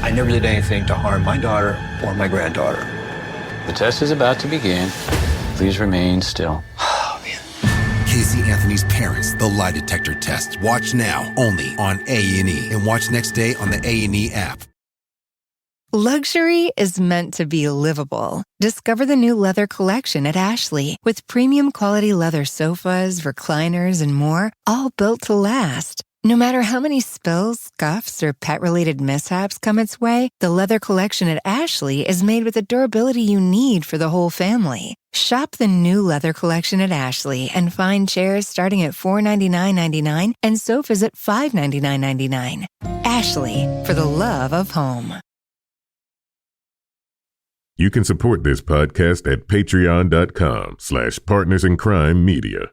I never did anything to harm my daughter or my granddaughter. The test is about to begin. Please remain still. Oh, man. Casey Anthony's Parents, the lie detector test. Watch now, only on A&E. And watch next day on the A&E app. Luxury is meant to be livable. Discover the new leather collection at Ashley with premium quality leather sofas, recliners, and more, all built to last. No matter how many spills, scuffs, or pet-related mishaps come its way, the leather collection at Ashley is made with the durability you need for the whole family. Shop the new leather collection at Ashley and find chairs starting at $499.99 and sofas at $599.99. Ashley, for the love of home. You can support this podcast at patreon.com/partnersincrimemedia.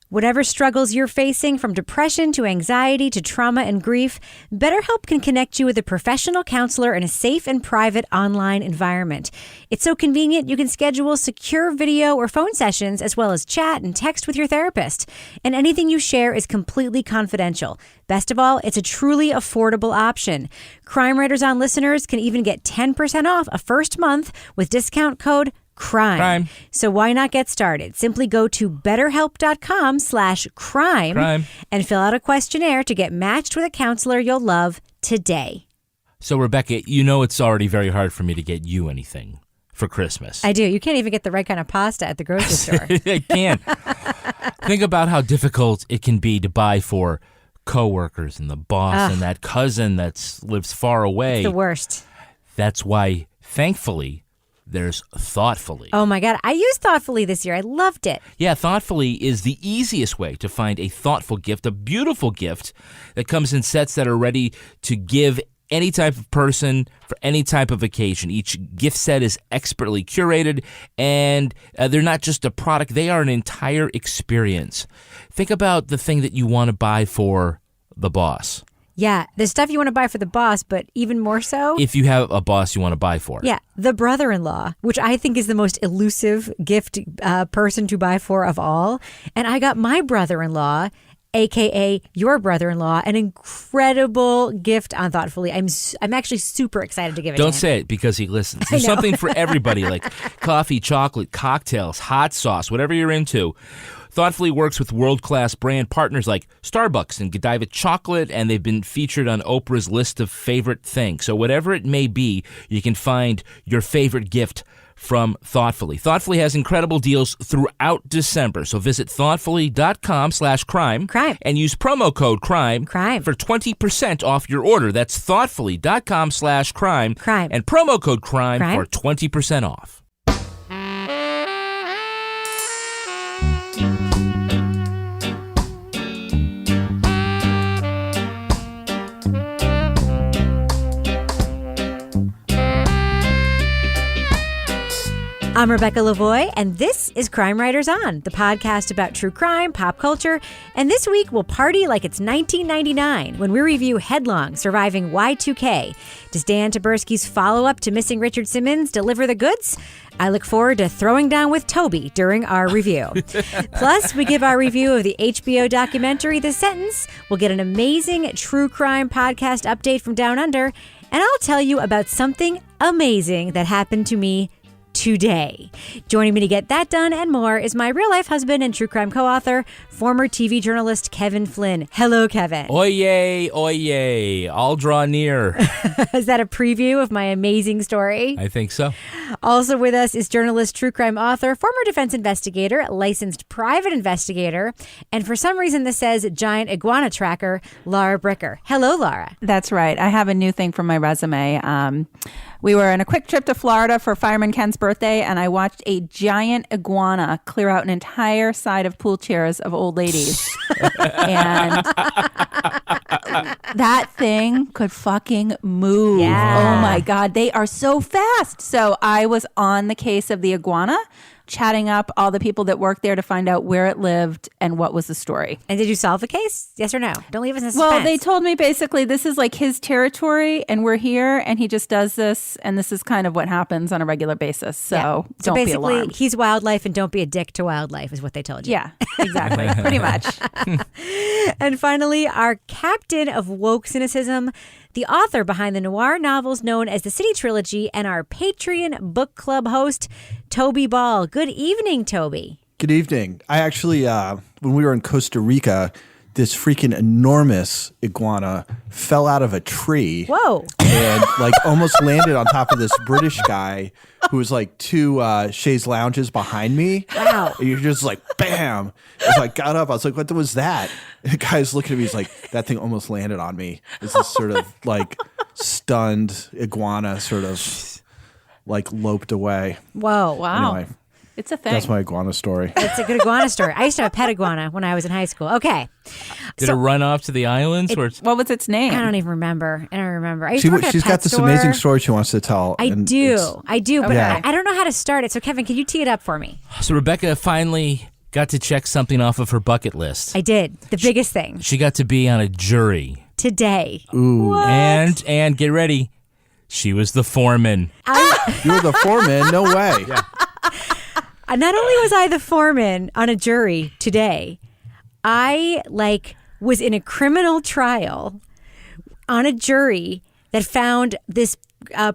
Whatever struggles you're facing, from depression to anxiety to trauma and grief, BetterHelp can connect you with a professional counselor in a safe and private online environment. It's so convenient you can schedule secure video or phone sessions as well as chat and text with your therapist. And anything you share is completely confidential. Best of all, it's a truly affordable option. Crime Writers On listeners can even get 10% off a first month with discount code Crime. So why not get started? Simply go to betterhelp.com/crime and fill out a questionnaire to get matched with a counselor you'll love today. So, Rebecca, you know it's already very hard for me to get you anything for Christmas. I do. You can't even get the right kind of pasta at the grocery store. I can't. Think about how difficult it can be to buy for coworkers and the boss and that cousin that lives far away. It's the worst. That's why, thankfully, there's Thoughtfully. Oh my God. I used Thoughtfully this year. I loved it. Yeah, Thoughtfully is the easiest way to find a thoughtful gift, a beautiful gift that comes in sets that are ready to give any type of person for any type of occasion. Each gift set is expertly curated, and they're not just a product, they are an entire experience. Think about the thing that you want to buy for the boss. Yeah, the stuff you want to buy for the boss, but even more so, if you have a boss you want to buy for. Yeah, the brother-in-law, which I think is the most elusive gift person to buy for of all. And I got my brother-in-law, a.k.a. your brother-in-law, an incredible gift on Thoughtfully. I'm actually super excited to give it to him. Don't say it because he listens. There's something for everybody, like coffee, chocolate, cocktails, hot sauce, whatever you're into. Thoughtfully works with world-class brand partners like Starbucks and Godiva Chocolate, and they've been featured on Oprah's list of favorite things. So whatever it may be, you can find your favorite gift from Thoughtfully. Thoughtfully has incredible deals throughout December. So visit thoughtfully.com/crime and use promo code crime for 20% off your order. That's thoughtfully.com/crime and promo code crime for 20% off. I'm Rebecca Lavoie, and this is Crime Writers On, the podcast about true crime, pop culture, and this week we'll party like it's 1999 when we review Headlong, Surviving Y2K. Does Dan Taberski's follow-up to Missing Richard Simmons deliver the goods? I look forward to throwing down with Toby during our review. Plus, we give our review of the HBO documentary The Sentence. We'll get an amazing true crime podcast update from Down Under, and I'll tell you about something amazing that happened to me today. Joining me to get that done and more is my real-life husband and true crime co-author, former TV journalist Kevin Flynn. Hello, Kevin. Oyez, oyez. I'll draw near. Is that a preview of my amazing story? I think so. Also with us is journalist, true crime author, former defense investigator, licensed private investigator, and for some reason this says giant iguana tracker, Laura Bricker. Hello, Laura. That's right. I have a new thing for my resume. We were on a quick trip to Florida for Fireman Ken's birthday, and I watched a giant iguana clear out an entire side of pool chairs of old ladies. And that thing could fucking move. Yeah. Oh, my God. They are so fast. So I was on the case of the iguana, chatting up all the people that worked there to find out where it lived and what was the story. And did you solve the case? Yes or no? Don't leave us in suspense. Well, they told me basically this is like his territory and we're here and he just does this and this is kind of what happens on a regular basis. So don't be alarmed. He's wildlife and don't be a dick to wildlife is what they told you. Yeah, exactly. Pretty much. And finally, our captain of woke cynicism, the author behind the noir novels known as the City Trilogy, and our Patreon book club host, Toby Ball. Good evening, Toby. Good evening. I actually, when we were in Costa Rica, this freaking enormous iguana fell out of a tree. Whoa. And almost landed on top of this British guy who was two chaise lounges behind me. Wow. And you're just bam. As I got up, I was like, what was that? And the guy's looking at me, he's like, that thing almost landed on me. It's this sort of stunned iguana sort of loped away. Whoa. Wow. Anyway, It's a thing. that's my iguana story. It's a good iguana story. I used to have a pet iguana when I was in high school. Okay. Did it run off to the islands? What was its name? I don't even remember. I used to work at a She's pet got this store. amazing story she wants to tell. I and do, but Yeah. I don't know how to start it. So, Kevin, can you tee it up for me? So Rebecca finally got to check something off of her bucket list. I did. The biggest thing. She got to be on a jury. Today. Ooh. And get ready. She was the foreman. You were the foreman? No way. Yeah. Not only was I the foreman on a jury today, I was in a criminal trial on a jury that found this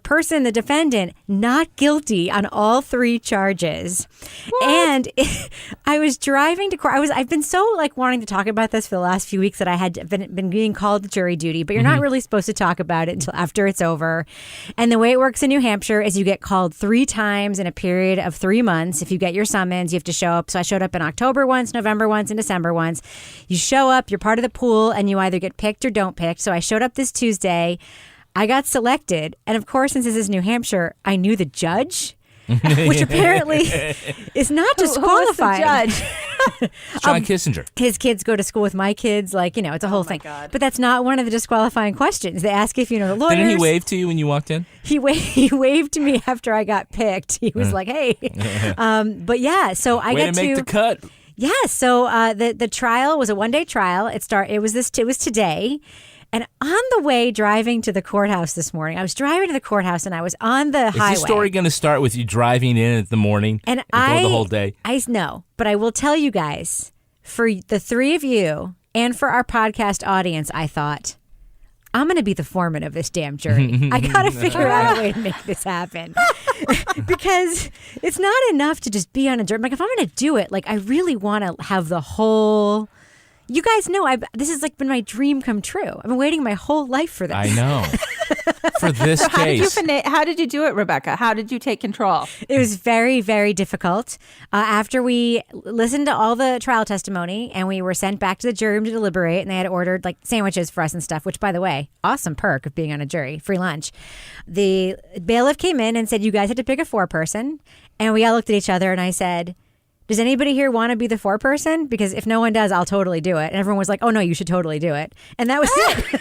person, the defendant, not guilty on all 3 charges. What? And I was driving to court. I've been so wanting to talk about this for the last few weeks that I had been being called to jury duty, but you're not really supposed to talk about it until after it's over. And the way it works in New Hampshire is you get called 3 times in a period of 3 months. If you get your summons, you have to show up. So I showed up in October once, November once, and December once. You show up, you're part of the pool, and you either get picked or don't picked. So I showed up this Tuesday. I got selected, and of course, since this is New Hampshire, I knew the judge, which apparently is not disqualifying. Who was the judge? John Kissinger. His kids go to school with my kids, it's a whole thing. God. But that's not one of the disqualifying questions. They ask if you know the lawyers. Didn't he wave to you when you walked in? He waved to me after I got picked. He was like, "Hey," but yeah. So I Way got to make the cut. Yeah. So the trial was a 1-day trial. It was today. And on the way driving to the courthouse this morning, I was driving to the courthouse and I was on the highway. Is this story going to start with you driving in at the morning and go the whole day? I know, but I will tell you guys, for the 3 of you and for our podcast audience, I thought, I'm going to be the foreman of this damn jury. I got to figure out a way to make this happen. Because it's not enough to just be on a jury. If I'm going to do it, I really want to have the whole... You guys know this has been my dream come true. I've been waiting my whole life for this. I know. For this So case. how did you do it, Rebecca? How did you take control? It was very, very difficult. After we listened to all the trial testimony and we were sent back to the jury room to deliberate, and they had ordered sandwiches for us and stuff, which, by the way, awesome perk of being on a jury, free lunch. The bailiff came in and said, you guys had to pick a 4-person. And we all looked at each other and I said, does anybody here want to be the 4-person? Because if no one does, I'll totally do it. And everyone was like, oh, no, you should totally do it. And that was it.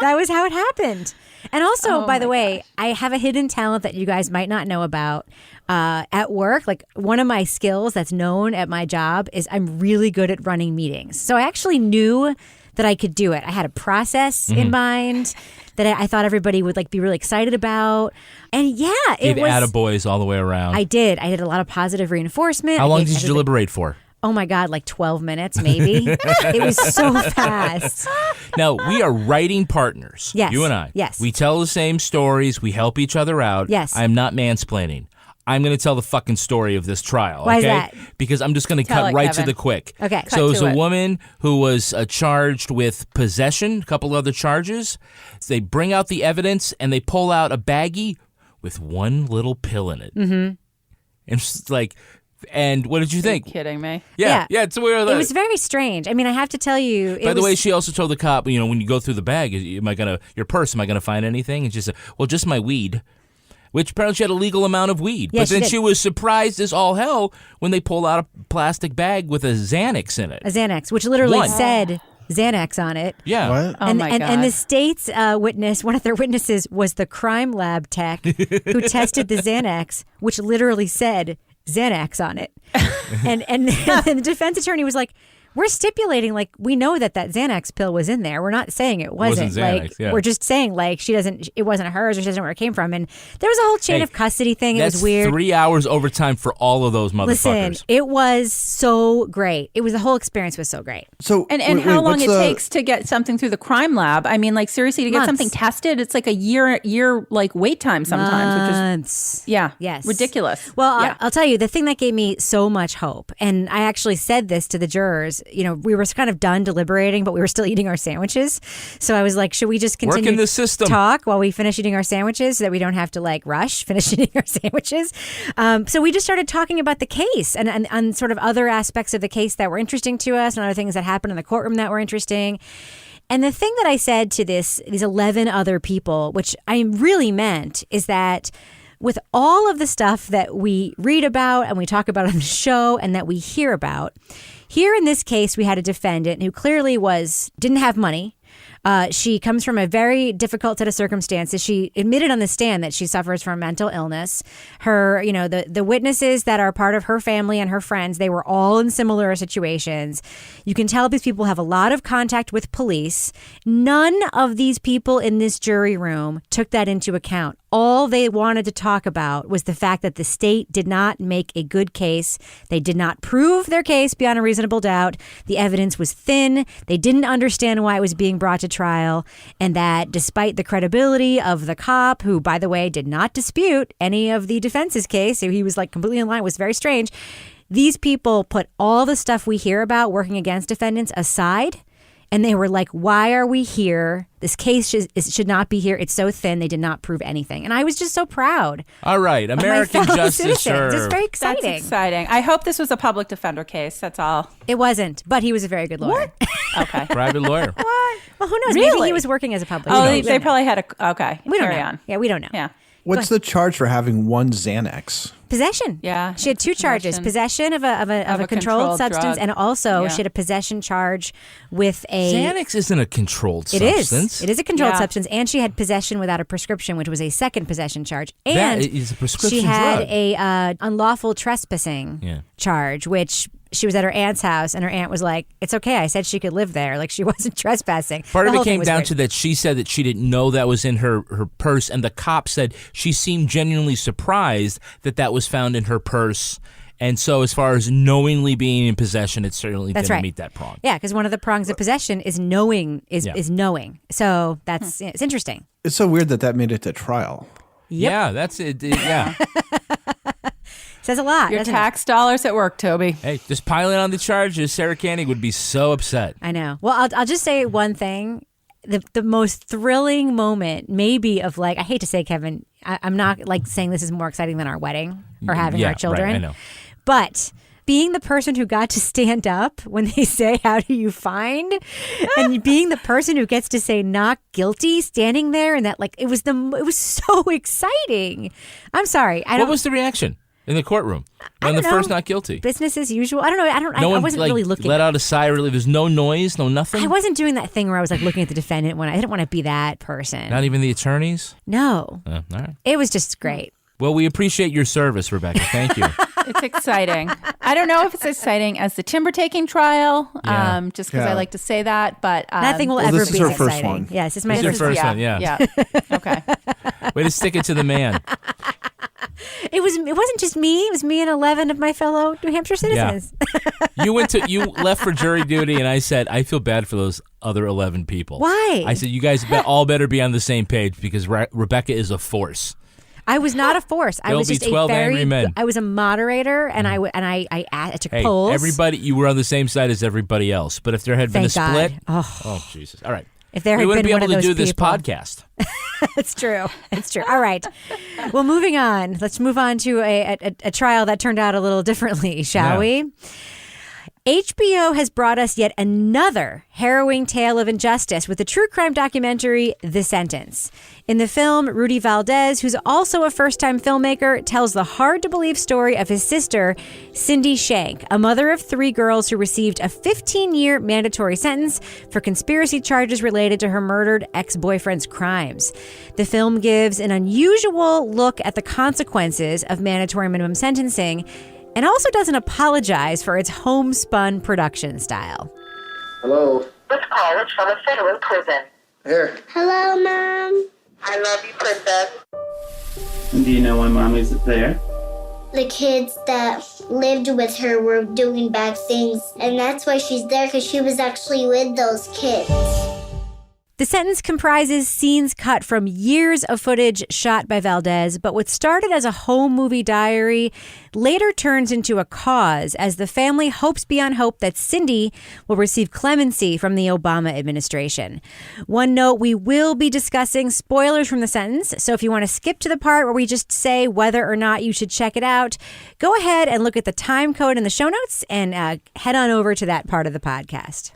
That was how it happened. And also, by the way, I have a hidden talent that you guys might not know about at work. One of my skills that's known at my job is I'm really good at running meetings. So I actually knew that I could do it. I had a process in mind that I thought everybody would be really excited about. And yeah, it Gave was attaboys all the way around. I did a lot of positive reinforcement. How long did you deliberate for? Oh my God, 12 minutes maybe. It was so fast. Now, we are writing partners. Yes. You and I. Yes. We tell the same stories. We help each other out. Yes. I'm not mansplaining. I'm going to tell the fucking story of this trial. Why is okay? that? Because I'm just going to Tell cut it, right Kevin. to the quick. Okay. So it was to a it. woman who was charged with possession, a couple other charges. So they bring out the evidence and they pull out a baggie with one little pill in it. Mm-hmm. And it's and what did you think? Are you kidding me? Yeah. It's weird. It was very strange. I mean, I have to tell you. By the way, she also told the cop, when you go through the bag, your purse, am I gonna find anything? And she said, well, just my weed. Which apparently she had a legal amount of weed. Yeah, but then she did. she was surprised as all hell when they pulled out a plastic bag with a Xanax in it. A Xanax, which literally One. said Xanax on it. Yeah. What? Oh my God. And the state's witness, one of their witnesses was the crime lab tech who tested the Xanax, which literally said Xanax on it. and the defense attorney was like, We're stipulating, like, we know that Xanax pill was in there. We're not saying it wasn't. Xanax, like, yeah. We're just saying, like, it wasn't hers, or she doesn't know where it came from. And there was a whole chain of custody thing. It was weird. 3 hours overtime for all of those motherfuckers. Listen, it was so great. The whole experience was so great. So And how long it takes to get something through the crime lab. I mean, like, seriously, to get something tested, it's like a year like wait time sometimes, which is ridiculous. Well, I'll tell you, the thing that gave me so much hope, and I actually said this to the jurors, we were kind of done deliberating, but we were still eating our sandwiches. So I was like, should we just continue Work in the system. Talk while we finish eating our sandwiches so that we don't have to like rush finish eating our sandwiches? So we just started talking about the case and sort of other aspects of the case that were interesting to us and other things that happened in the courtroom that were interesting. And the thing that I said to these 11 other people, which I really meant, is that with all of the stuff that we read about and we talk about on the show and that we hear about, here in this case, we had a defendant who clearly didn't have money. She comes from a very difficult set of circumstances. She admitted on the stand that she suffers from mental illness. Her, the witnesses that are part of her family and her friends, they were all in similar situations. You can tell these people have a lot of contact with police. None of these people in this jury room took that into account. All they wanted to talk about was the fact that the state did not make a good case. They did not prove their case beyond a reasonable doubt. The evidence was thin. They didn't understand why it was being brought to trial, and that despite the credibility of the cop, who, by the way, did not dispute any of the defense's case, so he was like completely in line, was very strange. These people put all the stuff we hear about working against defendants aside. And they were like, why are we here? This case should not be here. It's so thin. They did not prove anything. And I was just so proud. All right. American justice served. It's very exciting. That's exciting. I hope this was a public defender case. That's all. It wasn't, but he was a very good lawyer. Okay. Private lawyer. What? Well, who knows? Really? Maybe he was working as a public defender. defender. They probably had a... Okay. We don't Carry know. on. Yeah, we don't know. Yeah. What's the charge for having one Xanax? Possession. Yeah. She had two charges: possession of a controlled substance, drug. and also she had a possession charge with a Xanax isn't a controlled substance. It is a controlled substance, and she had possession without a prescription, which was a second possession charge. And that is a prescription she had drug. a unlawful trespassing charge, which she was at her aunt's house, and her aunt was like, "It's okay. I said she could live there. Like, she wasn't trespassing." Part The of whole it thing came was down weird. to that she said that she didn't know that was in her purse, and the cop said she seemed genuinely surprised that was found in her purse. And so as far as knowingly being in possession, it certainly didn't meet that prong. Yeah, because one of the prongs of possession is knowing, is knowing. So that's it's interesting. It's so weird that made it to trial. Yep. Yeah, that's it. Yeah. Says a lot. Your doesn't tax dollars at work, Toby. Hey, just piling on the charges. Sarah Koenig would be so upset. I know. Well, I'll just say one thing. The most thrilling moment maybe of like, I hate to say, Kevin, I'm not like saying this is more exciting than our wedding or having our children. Right, I know. But being the person who got to stand up when they say, how do you find? And being the person who gets to say not guilty, standing there, and that like it was so exciting. I'm sorry. What was the reaction in the courtroom when the first not guilty? Business as usual. I don't know. I wasn't really looking. Let out a sigh. Really, there's no noise, no nothing. I wasn't doing that thing where I was like looking at the defendant when I didn't want to be that person. Not even the attorneys? No. All right. It was just great. Well, we appreciate your service, Rebecca. Thank you. It's exciting. I don't know if it's exciting as the timber taking trial, just because I like to say that, but nothing will ever this be is her exciting. first one. Yes, it's This is your first one, Yeah. Okay. Way to stick it to the man. It wasn't just me. It was me and 11 of my fellow New Hampshire citizens. Yeah. You left for jury duty, and I said, I feel bad for those other 11 people. Why? I said, you guys all better be on the same page because Rebecca is a force. I was not a force. I There'll was be just 12 angry men. I was a moderator, and I took polls. Everybody, you were on the same side as everybody else. But if there had been a Thank split, God. oh Jesus! All right, if there we had wouldn't been be one able of to those do this people. podcast. It's true. It's true. All right. Well, moving on. Let's move on to a trial that turned out a little differently, shall we? HBO has brought us yet another harrowing tale of injustice with the true crime documentary, The Sentence. In the film, Rudy Valdez, who's also a first-time filmmaker, tells the hard-to-believe story of his sister, Cindy Shank, a mother of 3 girls who received a 15-year mandatory sentence for conspiracy charges related to her murdered ex-boyfriend's crimes. The film gives an unusual look at the consequences of mandatory minimum sentencing, and also doesn't apologize for its homespun production style. Hello. This call is from a federal prison. Here. Hello, Mom. I love you, Princess. And do you know why Mommy's there? The kids that lived with her were doing bad things, and that's why she's there, because she was actually with those kids. The sentence comprises scenes cut from years of footage shot by Valdez, but what started as a home movie diary later turns into a cause as the family hopes beyond hope that Cindy will receive clemency from the Obama administration. One note, we will be discussing spoilers from the sentence, so if you want to skip to the part where we just say whether or not you should check it out, go ahead and look at the time code in the show notes and head on over to that part of the podcast.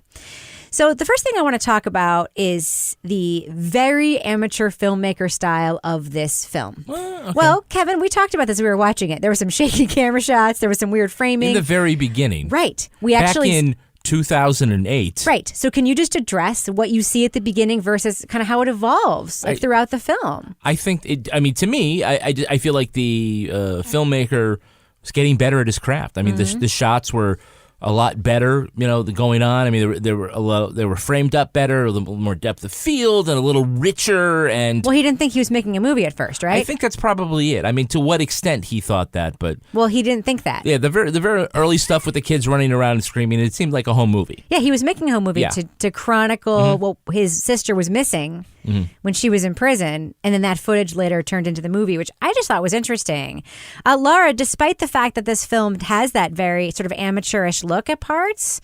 So the first thing I want to talk about is the very amateur filmmaker style of this film. Okay. Well, Kevin, we talked about this as we were watching it. There were some shaky camera shots. There was some weird framing. In the very beginning. Right. Back in 2008. Right. So can you just address what you see at the beginning versus kind of how it evolves throughout the film? I think, to me, I feel like the filmmaker was getting better at his craft. I mean, the shots were a lot better, going on. I mean, they were framed up better, a little more depth of field, and a little richer. And well, he didn't think he was making a movie at first, right? I think that's probably it. I mean, to what extent he thought that, but well, he didn't think that. Yeah, the very early stuff with the kids running around and screaming, it seemed like a home movie. Yeah, he was making a home movie to chronicle what his sister was missing when she was in prison, and then that footage later turned into the movie, which I just thought was interesting. Laura, despite the fact that this film has that very sort of amateurish look at parts,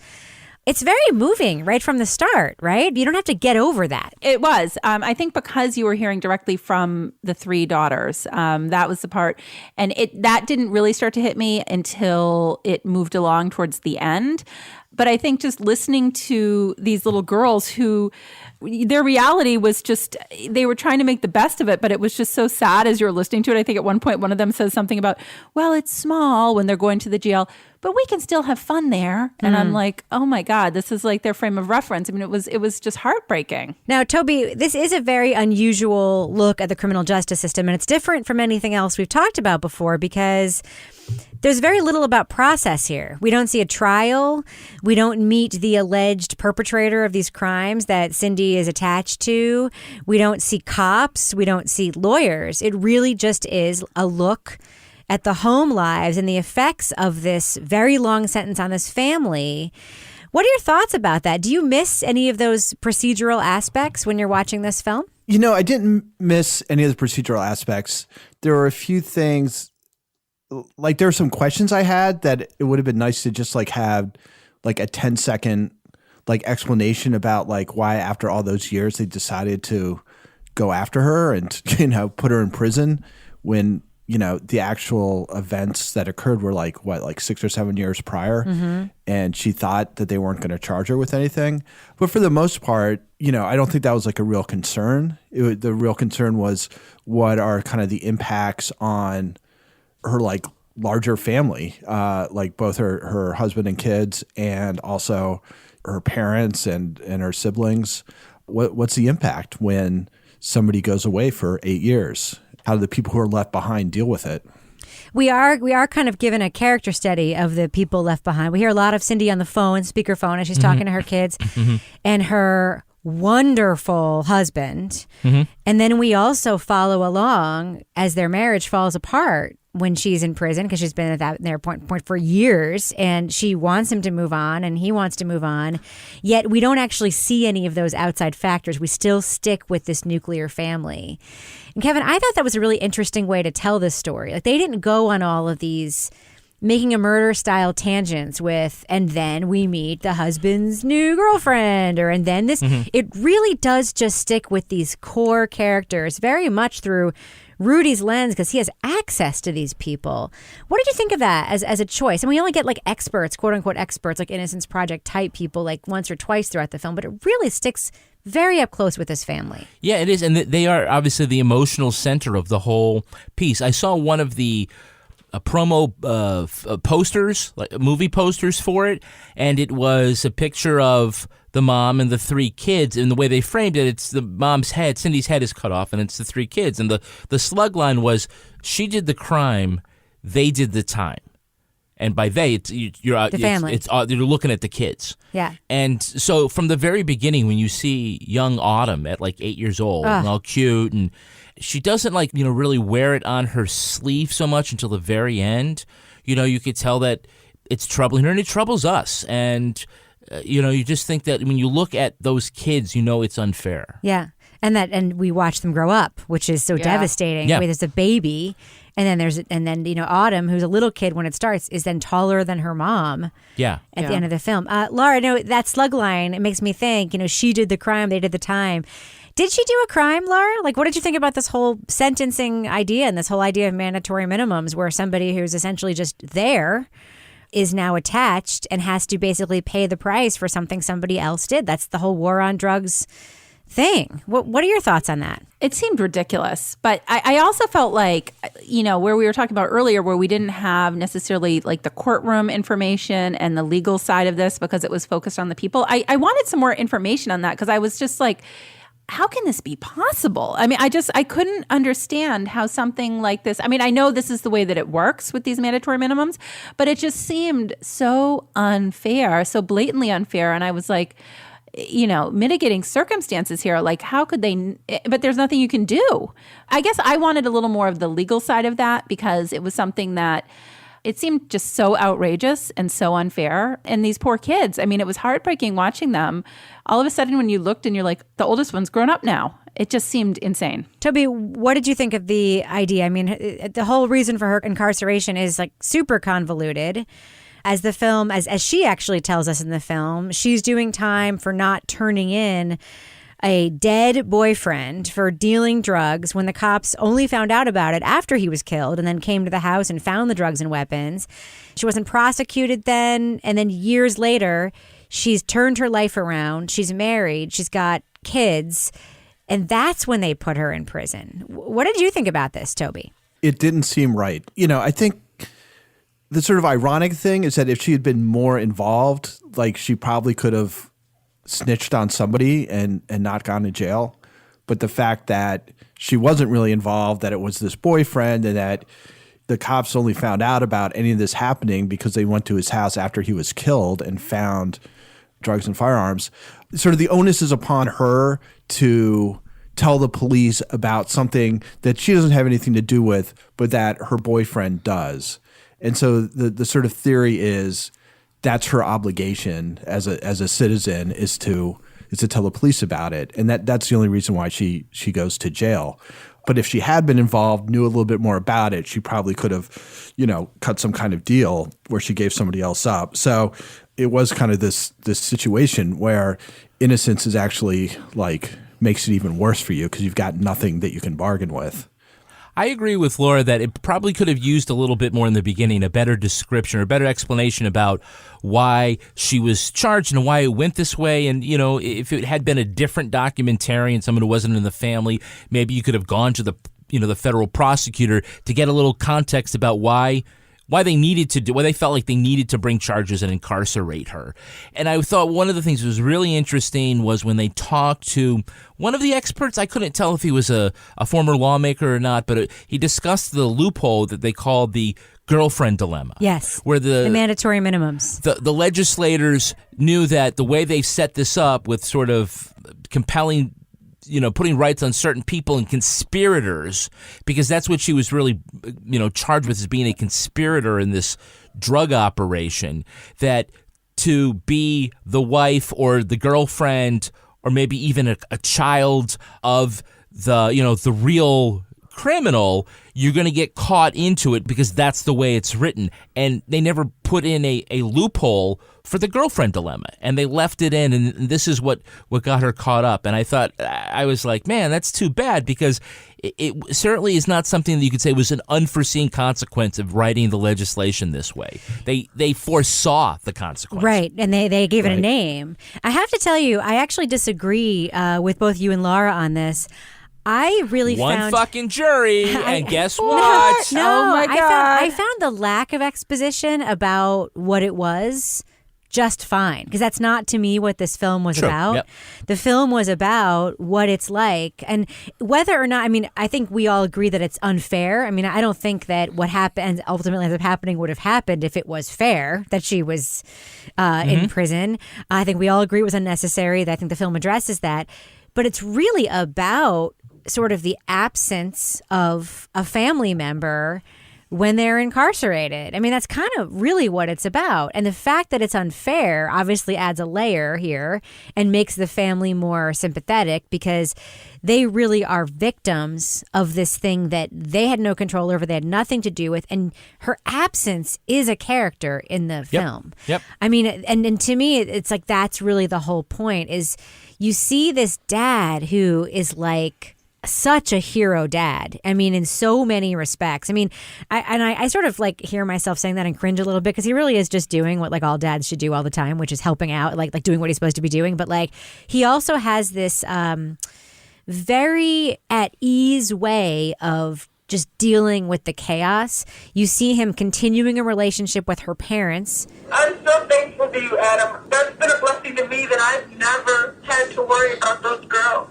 it's very moving right from the start, right? You don't have to get over that. It was. I think because you were hearing directly from the three daughters, that was the part. And that didn't really start to hit me until it moved along towards the end. But I think just listening to these little girls who their reality was just, they were trying to make the best of it, but it was just so sad as you were listening to it. I think at one point, one of them says something about, well, it's small when they're going to the jail, but we can still have fun there. And I'm like, oh my God, this is like their frame of reference. I mean, it was just heartbreaking. Now, Toby, this is a very unusual look at the criminal justice system, and it's different from anything else we've talked about before because there's very little about process here. We don't see a trial. We don't meet the alleged perpetrator of these crimes that Cindy is attached to. We don't see cops. We don't see lawyers. It really just is a look at the home lives and the effects of this very long sentence on this family. What are your thoughts about that? Do you miss any of those procedural aspects when you're watching this film? I didn't miss any of the procedural aspects. There were a few things, like there were some questions I had that it would have been nice to just like have like a 10-second like explanation about like why after all those years they decided to go after her and, put her in prison when, the actual events that occurred were like 6 or 7 years prior. And she thought that they weren't going to charge her with anything. But for the most part, I don't think that was like a real concern. The real concern was what are kind of the impacts on her like larger family, like both her husband and kids and also her parents and her siblings. What's the impact when somebody goes away for 8 years? How do the people who are left behind deal with it? We are kind of given a character study of the people left behind. We hear a lot of Cindy on the phone, speakerphone, as she's talking to her kids and her wonderful husband. And then we also follow along as their marriage falls apart when she's in prison because she's been at that point for years and she wants him to move on and he wants to move on. Yet we don't actually see any of those outside factors. We still stick with this nuclear family. And Kevin, I thought that was a really interesting way to tell this story. Like they didn't go on all of these making a murder style tangents with, and then we meet the husband's new girlfriend, and then this. It really does just stick with these core characters very much through Rudy's lens because he has access to these people. What did you think of that as a choice? And we only get like experts, quote unquote experts, like Innocence Project type people like once or twice throughout the film, but it really sticks very up close with this family. Yeah, it is. And they are obviously the emotional center of the whole piece. I saw one of the promo posters, like movie posters for it, and it was a picture of the mom and the three kids, and the way they framed it, it's the mom's head, Cindy's head is cut off, and it's the three kids. And the slug line was, she did the crime, they did the time. And by they, you're the family. You're looking at the kids. Yeah. And so from the very beginning, when you see young Autumn at like 8 years old and all cute, and she doesn't really wear it on her sleeve so much until the very end. You could tell that it's troubling her, and it troubles us. And you just think that when you look at those kids, it's unfair. Yeah. And we watch them grow up, which is so devastating. Yeah. There's a baby, and then Autumn, who's a little kid when it starts, is then taller than her mom. Yeah. At the end of the film, Laura, I know that slug line. It makes me think. She did the crime, they did the time. Did she do a crime, Laura? Like, what did you think about this whole sentencing idea and this whole idea of mandatory minimums, where somebody who's essentially just there is now attached and has to basically pay the price for something somebody else did? That's the whole war on drugs thing. What are your thoughts on that? It seemed ridiculous, but I also felt like, where we were talking about earlier, where we didn't have necessarily like the courtroom information and the legal side of this because it was focused on the people. I wanted some more information on that because I was just like, how can this be possible? I mean, I couldn't understand how something like this, I know this is the way that it works with these mandatory minimums, but it just seemed so unfair, so blatantly unfair. And I was like, mitigating circumstances here, like how could they, but there's nothing you can do. I guess I wanted a little more of the legal side of that because it was something that it seemed just so outrageous and so unfair. And these poor kids, it was heartbreaking watching them. All of a sudden when you looked and you're like, the oldest one's grown up now. It just seemed insane. Toby, what did you think of the idea? The whole reason for her incarceration is like super convoluted. As the film, as she actually tells us in the film, she's doing time for not turning in a dead boyfriend for dealing drugs when the cops only found out about it after he was killed and then came to the house and found the drugs and weapons. She wasn't prosecuted then. And then years later, she's turned her life around. She's married. She's got kids. And that's when they put her in prison. What did you think about this, Toby? It didn't seem right. I think the sort of ironic thing is that if she had been more involved, like she probably could have snitched on somebody and not gone to jail. But the fact that she wasn't really involved, that it was this boyfriend, and that the cops only found out about any of this happening because they went to his house after he was killed and found drugs and firearms, sort of the onus is upon her to tell the police about something that she doesn't have anything to do with, but that her boyfriend does. And so the sort of theory is that's her obligation as a citizen is to tell the police about it. And that's the only reason why she goes to jail. But if she had been involved, knew a little bit more about it, she probably could have, cut some kind of deal where she gave somebody else up. So it was kind of this situation where innocence is actually like makes it even worse for you because you've got nothing that you can bargain with. I agree with Laura that it probably could have used a little bit more in the beginning, a better description or a better explanation about why she was charged and why it went this way. And, if it had been a different documentarian, someone who wasn't in the family, maybe you could have gone to the federal prosecutor to get a little context about why they felt like they needed to bring charges and incarcerate her. And I thought one of the things that was really interesting was when they talked to one of the experts. I couldn't tell if he was a former lawmaker or not, but he discussed the loophole that they called the girlfriend dilemma. Yes, where the mandatory minimums. The legislators knew that the way they set this up with sort of compelling putting rights on certain people and conspirators, because that's what she was really, charged with, as being a conspirator in this drug operation, that to be the wife or the girlfriend or maybe even a child of the real criminal, you're going to get caught into it because that's the way it's written. And they never put in a loophole for the girlfriend dilemma, and they left it in, and this is what got her caught up. And I was like, man, that's too bad, because it certainly is not something that you could say was an unforeseen consequence of writing the legislation this way. They foresaw the consequence. Right, and they gave it a name. I have to tell you, I actually disagree with both you and Laura on this. I really found fucking jury, and guess what? No, oh my God. I found the lack of exposition about what it was just fine, because that's not, to me, what this film was about. Yep. The film was about what it's like, and whether or not, I mean, I think we all agree that it's unfair. I mean, I don't think that what happened ultimately ends up happening would have happened if it was fair that she was in prison. I think we all agree it was unnecessary. I think the film addresses that, but it's really about sort of the absence of a family member when they're incarcerated. I mean, that's kind of really what it's about. And the fact that it's unfair obviously adds a layer here and makes the family more sympathetic, because they really are victims of this thing that they had no control over, they had nothing to do with. And her absence is a character in the film. Yep. I mean, and to me, it's like that's really the whole point, is you see this dad who is like such a hero dad. I mean, in so many respects. I mean, I sort of like hear myself saying that and cringe a little bit, because he really is just doing what like all dads should do all the time, which is helping out, like doing what he's supposed to be doing. But like he also has this very at ease way of just dealing with the chaos. You see him continuing a relationship with her parents. I'm so thankful to you, Adam. That's been a blessing to me that I've never had to worry about those girls.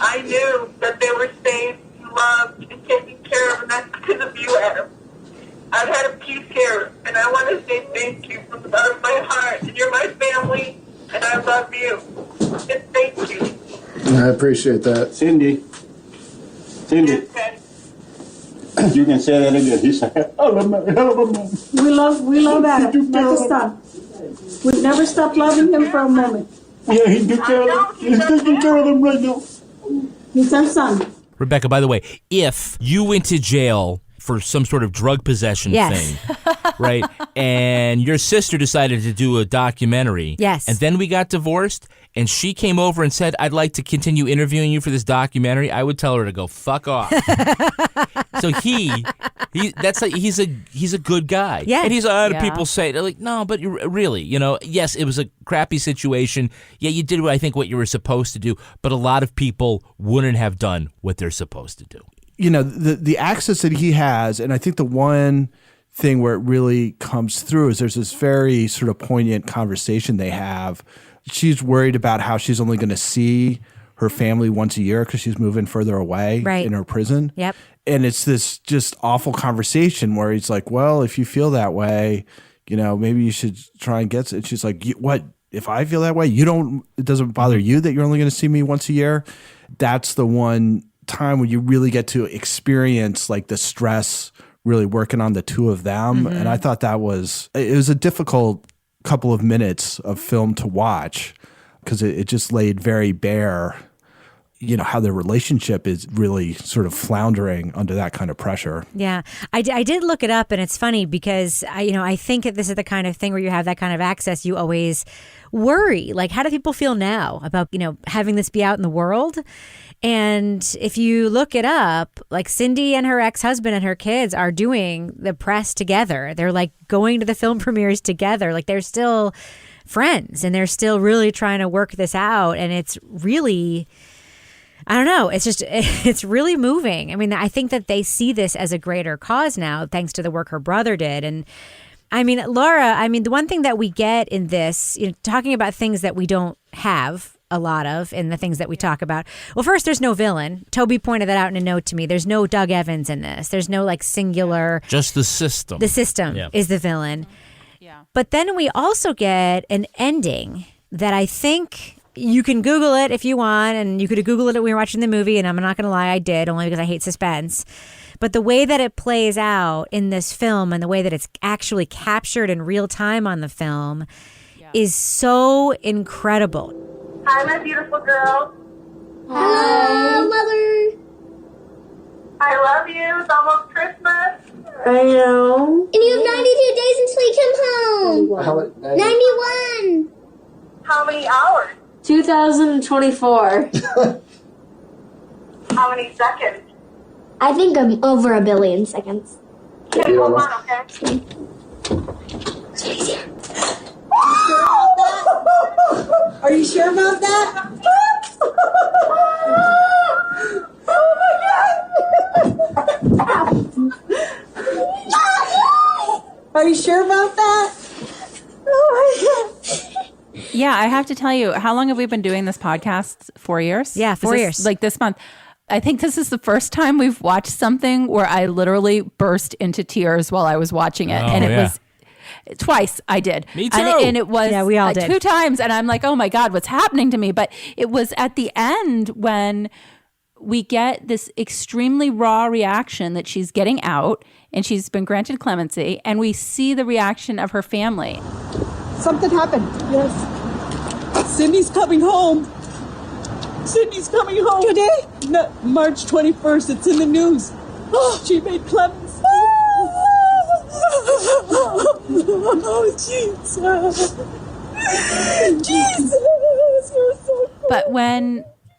I knew that they were safe, loved, and taken care of, and that's because of you, Adam. I've had a peace here, and I want to say thank you from the bottom of my heart. And you're my family, and I love you. And thank you. I appreciate that. Cindy. Okay. You can say that again. He said, I love my mom. We love Adam, like a son. We've never stopped loving him for a moment. Yeah, he took care of them. He's taking care of them right now. He's our son. Rebecca, by the way, if you went to jail for some sort of drug possession thing, right, and your sister decided to do a documentary, yes, and then we got divorced, and she came over and said, I'd like to continue interviewing you for this documentary, I would tell her to go fuck off. So he's a good guy. Yeah. And he's people say, they're like, no, but really, yes, it was a crappy situation. Yeah, you did what you were supposed to do, but a lot of people wouldn't have done what they're supposed to do. The access that he has, and I think the one thing where it really comes through is there's this very sort of poignant conversation they have. She's worried about how she's only going to see her family once a year because she's moving further away in her prison. Yep. And it's this just awful conversation where he's like, well, if you feel that way, maybe you should try and get it. She's like, what? If I feel that way, it doesn't bother you that you're only going to see me once a year? That's the one time when you really get to experience like the stress really working on the two of them. And I thought it was a difficult couple of minutes of film to watch, because it just laid very bare, how their relationship is really sort of floundering under that kind of pressure. Yeah. I did look it up, and it's funny because I think that this is the kind of thing where you have that kind of access, you always worry, like, how do people feel now about, having this be out in the world? And if you look it up, like Cindy and her ex-husband and her kids are doing the press together. They're like going to the film premieres together. Like they're still friends and they're still really trying to work this out. And it's really, I don't know, it's really moving. I mean, I think that they see this as a greater cause now, thanks to the work her brother did. And I mean, Laura, the one thing that we get in this, talking about things that we don't have a lot of in the things that we talk about. Well, first, there's no villain. Toby pointed that out in a note to me. There's no Doug Evans in this. There's no like singular. Just the system. The system is the villain. Yeah. But then we also get an ending that I think you can Google it if you want, and you could have Googled it when we were watching the movie, and I'm not going to lie, I did, only because I hate suspense. But the way that it plays out in this film and the way that it's actually captured in real time on the film is so incredible. Hi, my beautiful girl. Hello, Mother. I love you. It's almost Christmas. I know. And you have 92 days until you come home. 91. How many hours? 2024. How many seconds? I think I'm over 1 billion seconds. Okay, hold on, okay? Are you sure about that? Are you sure about that? Oh my God. Yeah, I have to tell you, how long have we been doing this podcast? 4 years? Yeah, 4 years. Like this month. I think this is the first time we've watched something where I literally burst into tears while I was watching it. And it was twice I did. Me too. And it was we all did. 2 times. And I'm like, oh my God, what's happening to me? But it was at the end when we get this extremely raw reaction that she's getting out and she's been granted clemency. And we see the reaction of her family. Something happened. Yes. Cindy's coming home. Cindy's coming home. Today? No, March 21st. It's in the news. Oh, she made clemency. Oh, Jesus. Jesus, you're so cool. But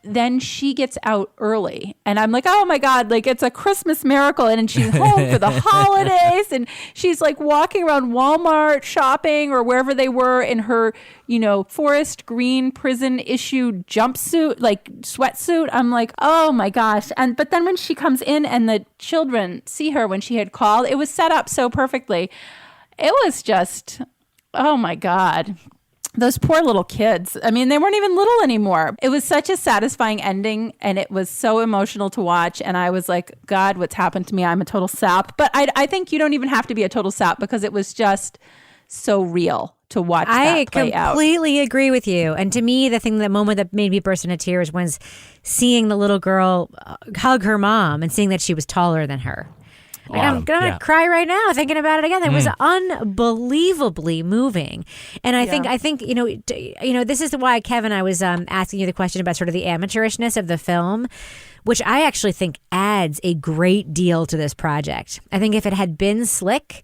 then she gets out early and I'm like, oh my God, like it's a Christmas miracle. And she's home for the holidays and she's like walking around Walmart shopping or wherever they were in her, forest green prison issue jumpsuit, like sweatsuit. I'm like, oh my gosh. But then when she comes in and the children see her when she had called, it was set up so perfectly. It was just, oh my God. Those poor little kids. I mean, they weren't even little anymore. It was such a satisfying ending and it was so emotional to watch. And I was like, God, what's happened to me? I'm a total sap. But I think you don't even have to be a total sap because it was just so real to watch that play out. I completely agree with you. And to me, the moment that made me burst into tears was seeing the little girl hug her mom and seeing that she was taller than her. Like, I'm going to cry right now thinking about it again. It was unbelievably moving. And I think this is why, Kevin, I was asking you the question about sort of the amateurishness of the film, which I actually think adds a great deal to this project. I think if it had been slick,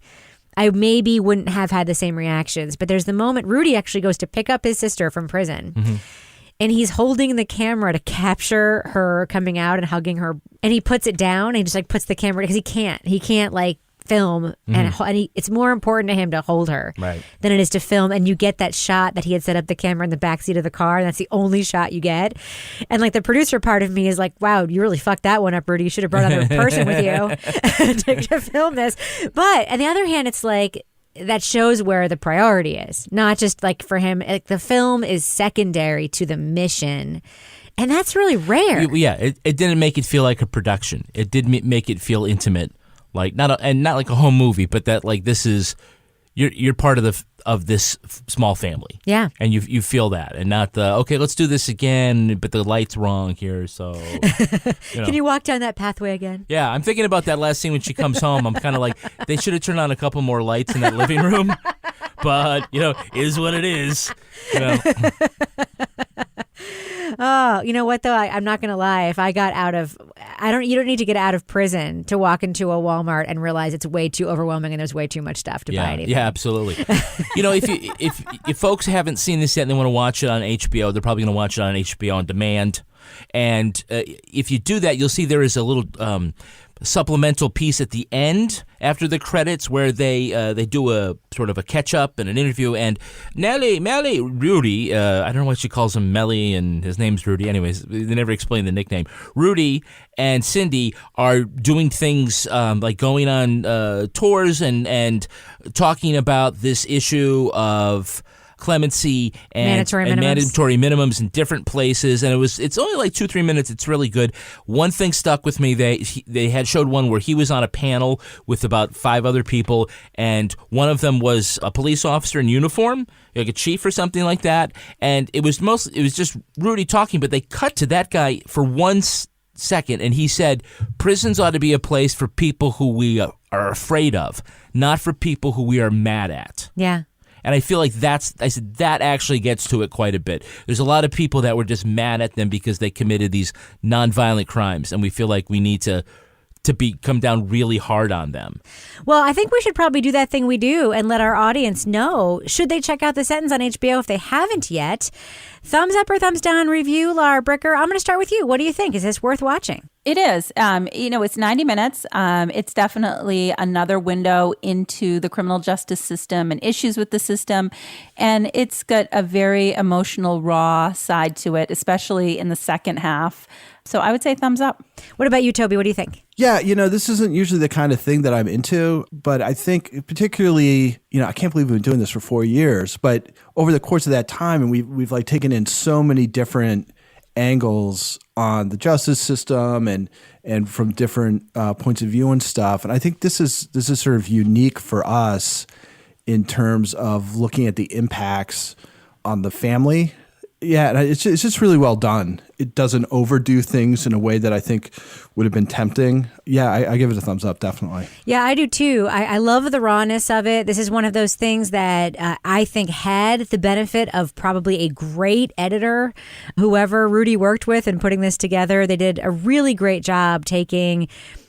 I maybe wouldn't have had the same reactions. But there's the moment Rudy actually goes to pick up his sister from prison. Mm-hmm. And he's holding the camera to capture her coming out and hugging her. And he puts it down and he just like puts the camera because he can't like film. Mm-hmm. And it's more important to him to hold her than it is to film. And you get that shot that he had set up the camera in the backseat of the car. And that's the only shot you get. And like the producer part of me is like, wow, you really fucked that one up, Rudy. You should have brought another person with you to film this. But on the other hand, it's like, that shows where the priority is, not just like for him. Like the film is secondary to the mission, and that's really rare. Yeah, it didn't make it feel like a production. It did make it feel intimate, like not like a home movie, but that like this is you're part of this small family. Yeah, and you feel that, and not the okay, let's do this again, but the light's wrong here, so. Can you walk down that pathway again? Yeah, I'm thinking about that last scene when she comes home. I'm kind of like, they should have turned on a couple more lights in that living room, but is what it is. Oh, you know what though? I'm not going to lie. If I got out of, you don't need to get out of prison to walk into a Walmart and realize it's way too overwhelming and there's way too much stuff to buy anything. Yeah, absolutely. If folks haven't seen this yet and they want to watch it on HBO, they're probably going to watch it on HBO on demand. And if you do that, you'll see there is a little supplemental piece at the end after the credits where they do a sort of a catch up and an interview, and Rudy, I don't know why she calls him Melly and his name's Rudy. Anyways, they never explain the nickname. Rudy and Cindy are doing things like going on tours and talking about this issue of clemency and mandatory minimums in different places, and it's only like 2-3 minutes. It's really good. One thing stuck with me. They had showed one where he was on a panel with about 5 other people, and one of them was a police officer in uniform, like a chief or something like that, and it was just Rudy talking, but they cut to that guy for 1 second, and he said prisons ought to be a place for people who we are afraid of, not for people who we are mad at. Yeah. And I feel like that actually gets to it quite a bit. There's a lot of people that were just mad at them because they committed these nonviolent crimes, and we feel like we need to come down really hard on them. Well, I think we should probably do that thing we do and let our audience know, should they check out The Sentence on HBO if they haven't yet. Thumbs up or thumbs down review, Laura Bricker. I'm going to start with you. What do you think? Is this worth watching? It is. It's 90 minutes. It's definitely another window into the criminal justice system and issues with the system. And it's got a very emotional, raw side to it, especially in the second half. So I would say thumbs up. What about you, Toby? What do you think? Yeah, this isn't usually the kind of thing that I'm into, but I think particularly, I can't believe we've been doing this for 4 years, but over the course of that time, and we've like taken in so many different angles on the justice system and from different points of view and stuff. And I think this is sort of unique for us in terms of looking at the impacts on the family. Yeah, and it's just really well done. It doesn't overdo things in a way that I think would have been tempting. Yeah, I give it a thumbs up, definitely. Yeah, I do too. I love the rawness of it. This is one of those things that I think had the benefit of probably a great editor, whoever Rudy worked with in putting this together. They did a really great job taking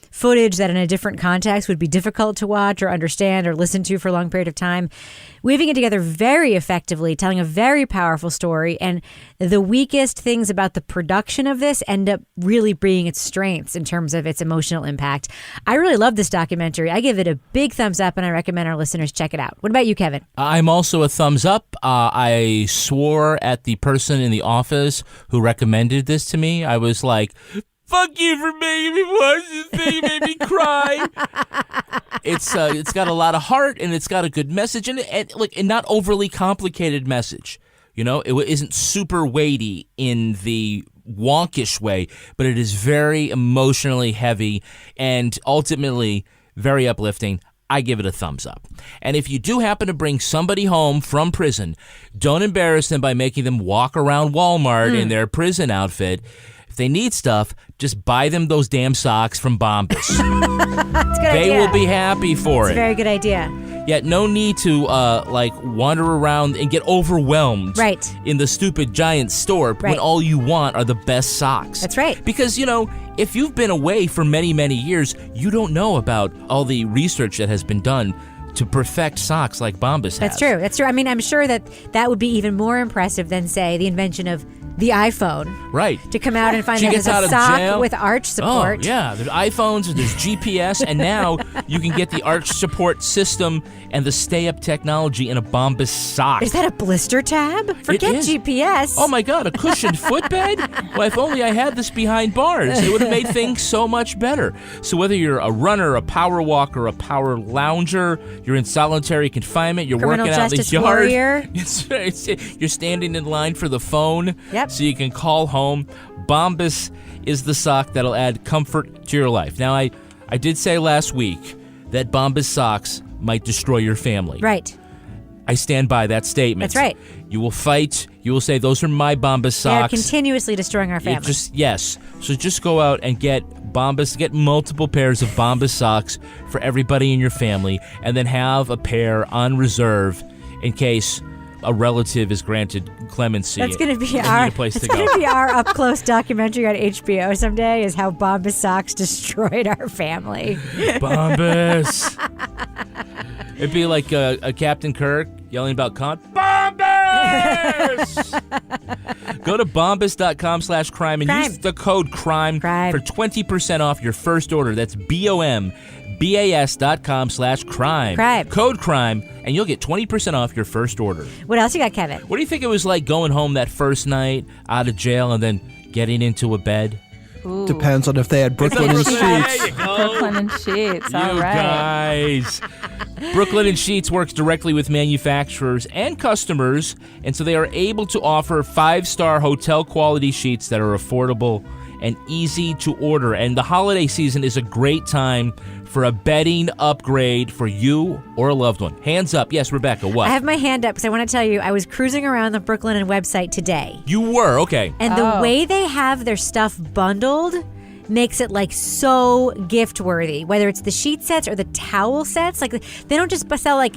footage that in a different context would be difficult to watch or understand or listen to for a long period of time, weaving it together very effectively, telling a very powerful story. And the weakest things about the production of this end up really being its strengths in terms of its emotional impact. I really love this documentary. I give it a big thumbs up, and I recommend our listeners check it out. What about you, Kevin? I'm also a thumbs up. I swore at the person in the office who recommended this to me. I was like, fuck you for making me watch this thing. You made me cry. It's got a lot of heart, and it's got a good message, and not overly complicated message. It isn't super weighty in the wonkish way, but it is very emotionally heavy and ultimately very uplifting. I give it a thumbs up. And if you do happen to bring somebody home from prison, don't embarrass them by making them walk around Walmart in their prison outfit. If they need stuff, just buy them those damn socks from Bombas. They will be happy for it. It's a very good idea. Yeah, no need to wander around and get overwhelmed in the stupid giant store when all you want are the best socks. That's right. Because, if you've been away for many, many years, you don't know about all the research that has been done to perfect socks like Bombas has. That's true. I mean, I'm sure that would be even more impressive than, say, the invention of the iPhone. Right. To come out and find that there's a sock with arch support. Oh, yeah. There's iPhones, there's GPS, and now you can get the arch support system and the stay-up technology in a Bombas sock. Is that a blister tab? Forget GPS. Oh, my God. A cushioned footbed? Well, if only I had this behind bars. It would have made things so much better. So whether you're a runner, a power walker, a power lounger, you're in solitary confinement, you're Criminal working out in the yard. Warrior. You're standing in line for the phone. Yep. So you can call home. Bombas is the sock that'll add comfort to your life. Now, I did say last week that Bombas socks might destroy your family. Right. I stand by that statement. That's right. You will fight. You will say, those are my Bombas socks. They're continuously destroying our family. Yes. So just go out and get Bombas, get multiple pairs of Bombas socks for everybody in your family, and then have a pair on reserve in case a relative is granted clemency. That's going to be our up close documentary on HBO someday. Is how Bombas socks destroyed our family. Bombas. It'd be like a Captain Kirk yelling about Bombas. Go to bombas.com/crime and use the code crime for 20% off your first order. That's BOMBAS.com/crime. Code crime, and you'll get 20% off your first order. What else you got, Kevin? What do you think it was like going home that first night out of jail and then getting into a bed? Ooh. Depends on if they had Brooklyn and Sheets. Brooklyn and Sheets. All right. Guys. Brooklyn and Sheets works directly with manufacturers and customers, and so they are able to offer 5-star hotel quality sheets that are affordable and easy to order. And the holiday season is a great time for a bedding upgrade for you or a loved one. Hands up. Yes, Rebecca, what? I have my hand up because I want to tell you I was cruising around the Brooklyn website today. You were? Okay. And the way they have their stuff bundled makes it like so gift worthy, whether it's the sheet sets or the towel sets. Like they don't just sell of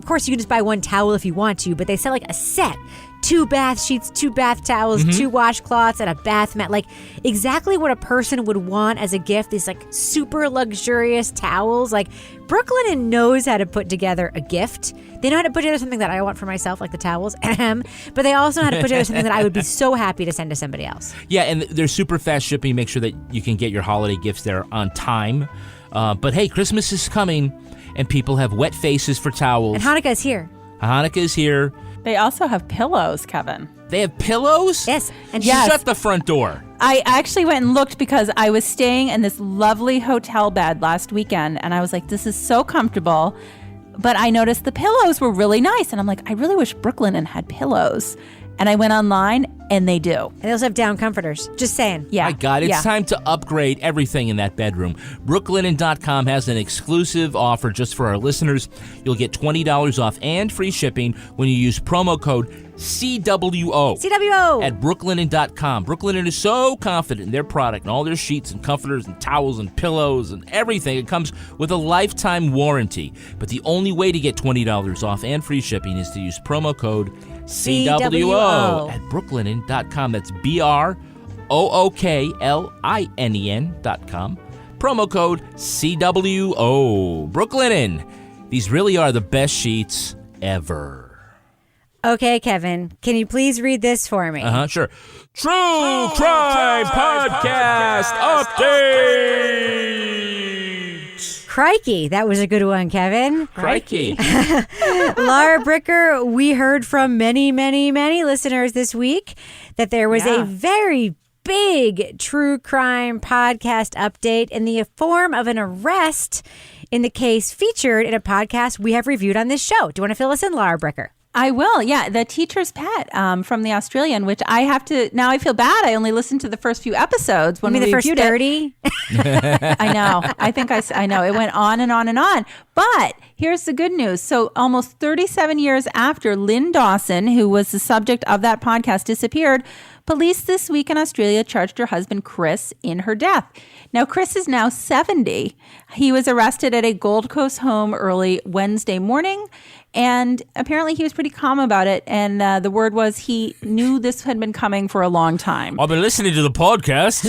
course you can just buy one towel if you want to, but they sell like a set. 2 bath sheets, 2 bath towels, 2 washcloths, and a bath mat. Like exactly what a person would want as a gift. These like super luxurious towels. Like Brooklinen knows how to put together a gift. They know how to put together something that I want for myself, like the towels. But they also know how to put together something that I would be so happy to send to somebody else. Yeah, and they're super fast shipping. Make sure that you can get your holiday gifts there on time. But hey, Christmas is coming, and people have wet faces for towels. And Hanukkah is here. Hanukkah is here. They also have pillows, Kevin. They have pillows? Yes. And yes. Shut the front door. I actually went and looked because I was staying in this lovely hotel bed last weekend, and I was like, this is so comfortable. But I noticed the pillows were really nice, and I'm like, I really wish Brooklinen had pillows. And I went online, and they do. And they also have down comforters. Just saying. Yeah. My God, it's time to upgrade everything in that bedroom. Brooklinen.com has an exclusive offer just for our listeners. You'll get $20 off and free shipping when you use promo code CWO. CWO. At Brooklinen.com. Brooklinen is so confident in their product and all their sheets and comforters and towels and pillows and everything. It comes with a lifetime warranty. But the only way to get $20 off and free shipping is to use promo code CWO at Brooklinen.com. That's BROOKLINEN.com. Promo code CWO. Brooklinen. These really are the best sheets ever. Okay, Kevin, can you please read this for me? Sure. True Crime Podcast Update! Crikey, that was a good one, Kevin. Crikey. Laura Bricker, we heard from many, many, many listeners this week that there was a very big true crime podcast update in the form of an arrest in the case featured in a podcast we have reviewed on this show. Do you want to fill us in, Laura Bricker? I will, yeah. The Teacher's Pet from the Australian, which I have to, now I feel bad. I only listened to the first few episodes when we reviewed the first 30? I know. I know. It went on and on and on. But here's the good news. So almost 37 years after Lynn Dawson, who was the subject of that podcast, disappeared, police this week in Australia charged her husband, Chris, in her death. Now, Chris is now 70. He was arrested at a Gold Coast home early Wednesday morning, and apparently he was pretty calm about it. And the word was he knew this had been coming for a long time. I've been listening to the podcast.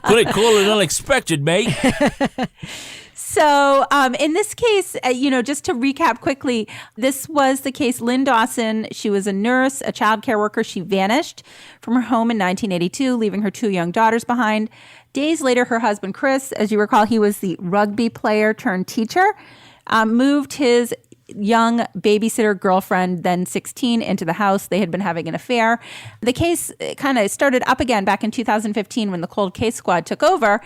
Couldn't call it unexpected, mate. So in this case, just to recap quickly, this was the case. Lynn Dawson, she was a nurse, a child care worker. She vanished from her home in 1982, leaving her 2 young daughters behind. Days later, her husband, Chris, as you recall, he was the rugby player turned teacher, moved his young babysitter girlfriend, then 16, into the house. They had been having an affair. The case kind of started up again back in 2015 when the Cold Case Squad took over.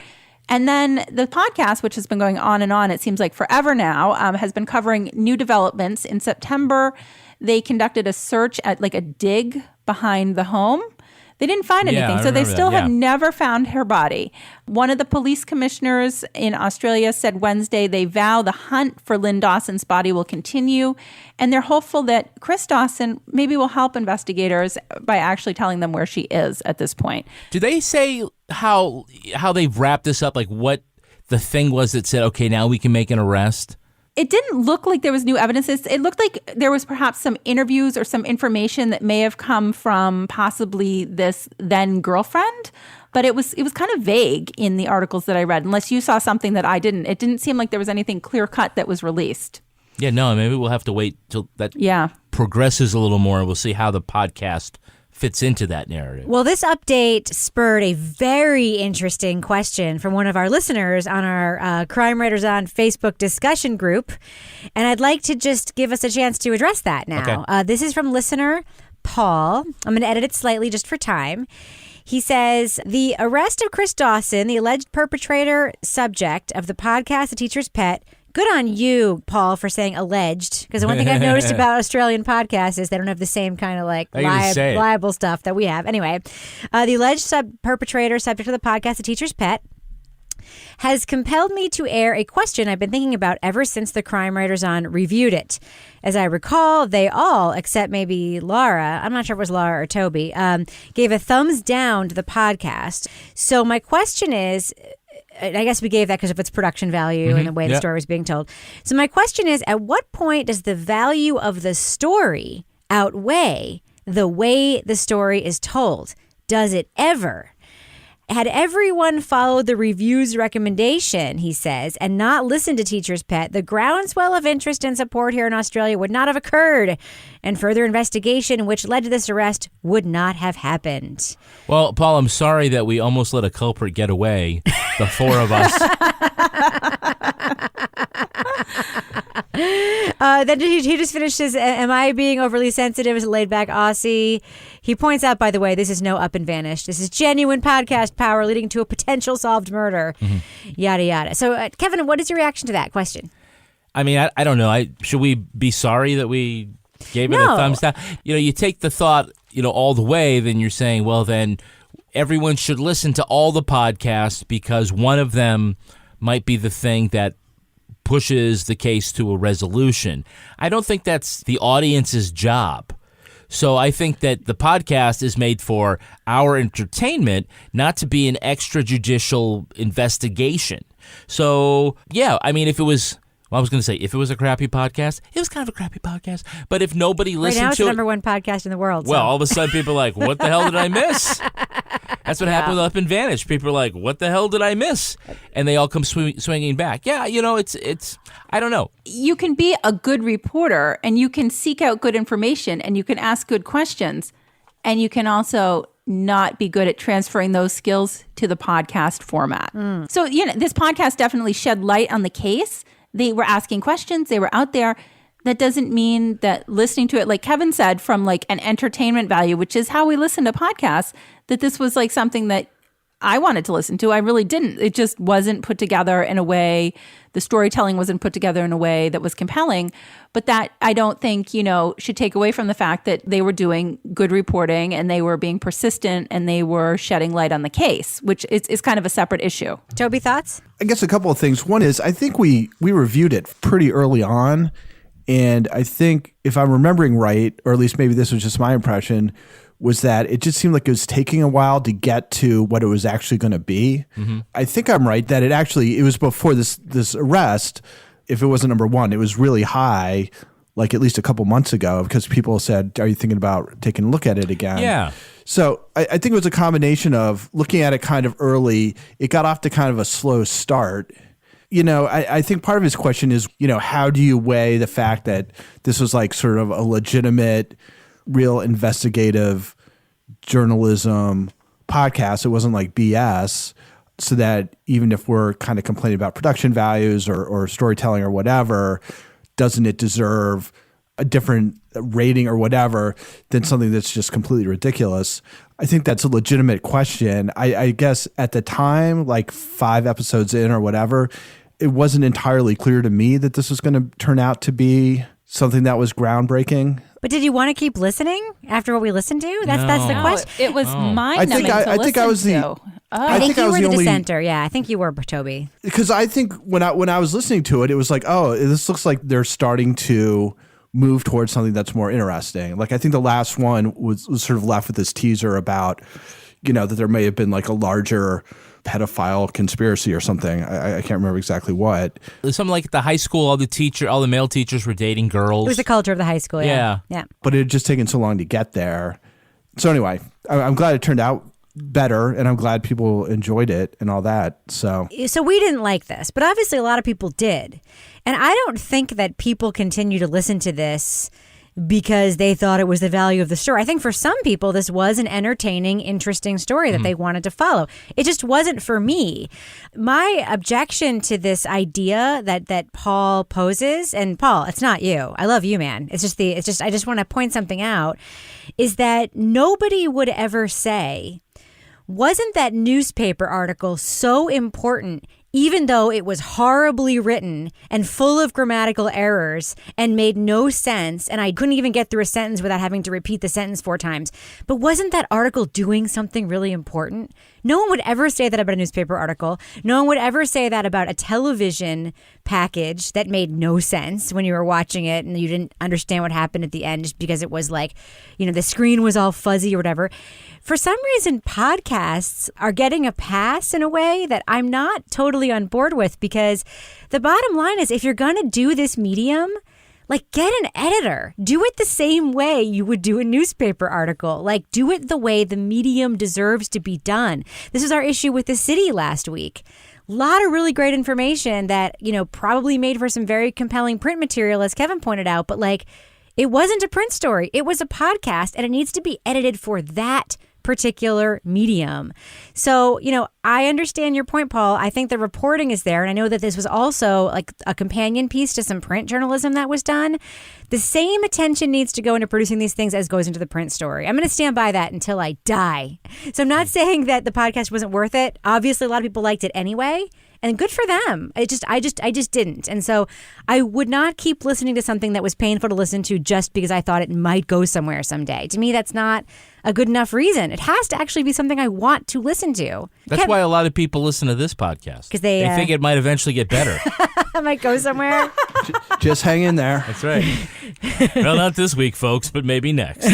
And then the podcast, which has been going on and on, it seems like forever now, has been covering new developments. In September, they conducted a search at like a dig behind the home. They didn't find anything, so they still have never found her body. One of the police commissioners in Australia said Wednesday they vow the hunt for Lynn Dawson's body will continue, and they're hopeful that Chris Dawson maybe will help investigators by actually telling them where she is at this point. Do they say how they've wrapped this up, like what the thing was that said, okay, now we can make an arrest? It didn't look like there was new evidence. It looked like there was perhaps some interviews or some information that may have come from possibly this then girlfriend, but it was kind of vague in the articles that I read, unless you saw something that I didn't. It didn't seem like there was anything clear-cut that was released. Yeah, no, maybe we'll have to wait till that progresses a little more. We'll see how the podcast fits into that narrative. Well, this update spurred a very interesting question from one of our listeners on our Crime Writers On Facebook discussion group. And I'd like to just give us a chance to address that now. Okay. This is from listener Paul. I'm going to edit it slightly just for time. He says, the arrest of Chris Dawson, the alleged perpetrator subject of the podcast The Teacher's Pet. Good on you, Paul, for saying alleged. Because the one thing I've noticed about Australian podcasts is they don't have the same kind of like liable stuff that we have. Anyway, the alleged perpetrator subject of the podcast The Teacher's Pet has compelled me to air a question I've been thinking about ever since the Crime Writers On reviewed it. As I recall, they all, except maybe Laura, I'm not sure if it was Laura or Toby, gave a thumbs down to the podcast. So my question is, I guess we gave that because of its production value and the way the story was being told. So my question is, at what point does the value of the story outweigh the way the story is told? Does it ever? Had everyone followed the review's recommendation, he says, and not listened to Teacher's Pet, the groundswell of interest and support here in Australia would not have occurred, and further investigation, which led to this arrest, would not have happened. Well, Paul, I'm sorry that we almost let a culprit get away, the four of us. Then he just finishes, am I being overly sensitive as a laid-back Aussie? He points out, by the way, this is no up and vanished. This is genuine podcast power leading to a potential solved murder, yada, yada. So, Kevin, what is your reaction to that question? I mean, I don't know. Should we be sorry that we gave it a thumbs down? You take the thought, all the way, then you're saying, well, then everyone should listen to all the podcasts because one of them might be the thing that pushes the case to a resolution. I don't think that's the audience's job. So I think that the podcast is made for our entertainment, not to be an extrajudicial investigation. So, yeah, I mean, if it was a crappy podcast, it was kind of a crappy podcast. But if nobody listened to it... Right now it's the number one podcast in the world. Well, all of a sudden people are like, what the hell did I miss? That's what happened with Up and Vanish. People are like, what the hell did I miss? And they all come swinging back. Yeah, it's I don't know. You can be a good reporter and you can seek out good information and you can ask good questions. And you can also not be good at transferring those skills to the podcast format. So, this podcast definitely shed light on the case. They were asking questions. They were out there. That doesn't mean that listening to it, like Kevin said, from like an entertainment value, which is how we listen to podcasts, that this was like something that I wanted to listen to. I really didn't. It just wasn't put together in a way. The storytelling wasn't put together in a way that was compelling. But that I don't think, should take away from the fact that they were doing good reporting and they were being persistent and they were shedding light on the case, which is kind of a separate issue. Toby, thoughts? I guess a couple of things. One is I think we reviewed it pretty early on. And I think if I'm remembering right, or at least maybe this was just my impression, was that it just seemed like it was taking a while to get to what it was actually going to be. I think I'm right that it was before this arrest. If it wasn't number one, it was really high, like at least a couple months ago, because people said, are you thinking about taking a look at it again? Yeah. So I think it was a combination of looking at it kind of early. It got off to kind of a slow start. I think part of his question is, how do you weigh the fact that this was like sort of a legitimate, real investigative journalism podcast? It wasn't like BS, so that even if we're kind of complaining about production values or storytelling or whatever, doesn't it deserve a different rating or whatever than something that's just completely ridiculous? I think that's a legitimate question. I guess at the time, like 5 episodes in or whatever, it wasn't entirely clear to me that this was going to turn out to be something that was groundbreaking. But did you want to keep listening after what we listened to? That's the question. It was mind-numbing I think I was the... I think you were the dissenter. Yeah, I think you were, Toby. Because I think when I was listening to it, it was like, oh, this looks like they're starting to move towards something that's more interesting. Like I think the last one was sort of left with this teaser about, that there may have been like a larger pedophile conspiracy or something. I can't remember exactly what. Something like at the high school, all the male teachers were dating girls. It was the culture of the high school. Yeah. But it had just taken so long to get there. So anyway, I'm glad it turned out better, and I'm glad people enjoyed it and all that. So we didn't like this, but obviously a lot of people did. And I don't think that people continue to listen to this because they thought it was the value of the story. I think for some people, this was an entertaining, interesting story that they wanted to follow. It just wasn't for me. My objection to this idea that Paul poses, and Paul, it's not you. I love you, man. I just want to point something out, is that nobody would ever say, wasn't that newspaper article so important even though it was horribly written and full of grammatical errors and made no sense, and I couldn't even get through a sentence without having to repeat the sentence 4 times. But wasn't that article doing something really important? No one would ever say that about a newspaper article. No one would ever say that about a television package that made no sense when you were watching it and you didn't understand what happened at the end just because it was like, the screen was all fuzzy or whatever. For some reason, podcasts are getting a pass in a way that I'm not totally on board with, because the bottom line is, if you're going to do this medium, Like, get an editor. Do it the same way you would do a newspaper article. Like, do it the way the medium deserves to be done. This was our issue with The City last week. A lot of really great information that, probably made for some very compelling print material, as Kevin pointed out. But, like, it wasn't a print story. It was a podcast, and it needs to be edited for that particular medium. So, I understand your point, Paul. I think the reporting is there. And I know that this was also like a companion piece to some print journalism that was done. The same attention needs to go into producing these things as goes into the print story. I'm going to stand by that until I die. So I'm not saying that the podcast wasn't worth it. Obviously, a lot of people liked it anyway. And good for them. I just didn't. And so I would not keep listening to something that was painful to listen to just because I thought it might go somewhere someday. To me, that's not a good enough reason. It has to actually be something I want to listen to. That's why a lot of people listen to this podcast. Because they think it might eventually get better. I might go somewhere. Just hang in there. That's right. Well, not this week, folks, but maybe next.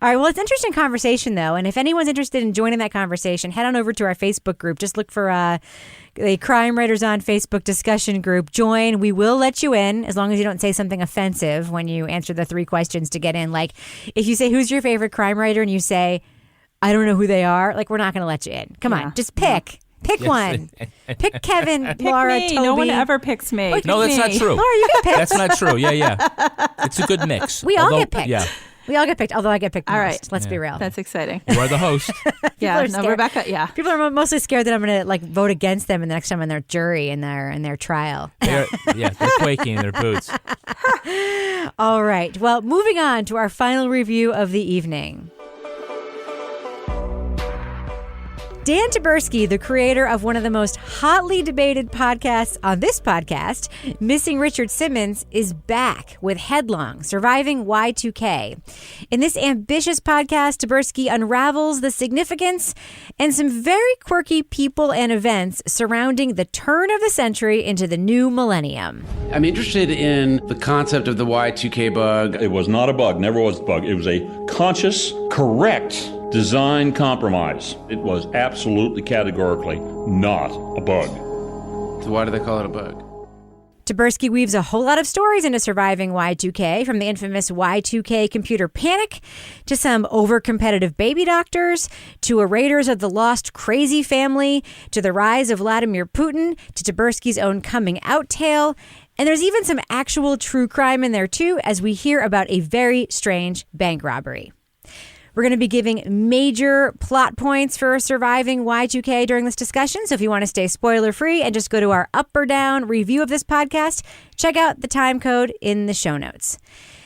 All right. Well, it's an interesting conversation, though. And if anyone's interested in joining that conversation, head on over to our Facebook group. Just look for the Crime Writers on Facebook discussion group. Join. We will let you in as long as you don't say something offensive when you answer the 3 questions to get in. Like if you say, who's your favorite crime writer? And you say, I don't know who they are. Like, we're not going to let you in. Come on. Just pick. Pick one. Pick Kevin, Pick Laura, me. Toby. No one ever picks me. No, that's not true. Laura, you get picked. That's not true. Yeah. It's a good mix. We all get picked. Yeah. We all get picked, although I get picked All most. right. Let's be real. That's exciting. You are the host. Yeah, no, Rebecca, yeah. People are mostly scared that I'm going to vote against them the next time on their jury in their trial. They're quaking in their boots. All right. Well, moving on to our final review of the evening. Dan Taberski, the creator of one of the most hotly debated podcasts on this podcast, Missing Richard Simmons, is back with Headlong, Surviving Y2K. In this ambitious podcast, Taberski unravels the significance and some very quirky people and events surrounding the turn of the century into the new millennium. I'm interested in the concept of the Y2K bug. It was not a bug, never was a bug. It was a conscious, correct design compromise. It was absolutely categorically not a bug. So why do they call it a bug? Taberski weaves a whole lot of stories into surviving Y2K, from the infamous Y2K computer panic to some over-competitive baby doctors to a Raiders of the Lost crazy family to the rise of Vladimir Putin to Taberski's own coming out tale. And there's even some actual true crime in there too, as we hear about a very strange bank robbery. We're going to be giving major plot points for surviving Y2K during this discussion. So if you want to stay spoiler-free and just go to our up or down review of this podcast, check out the time code in the show notes.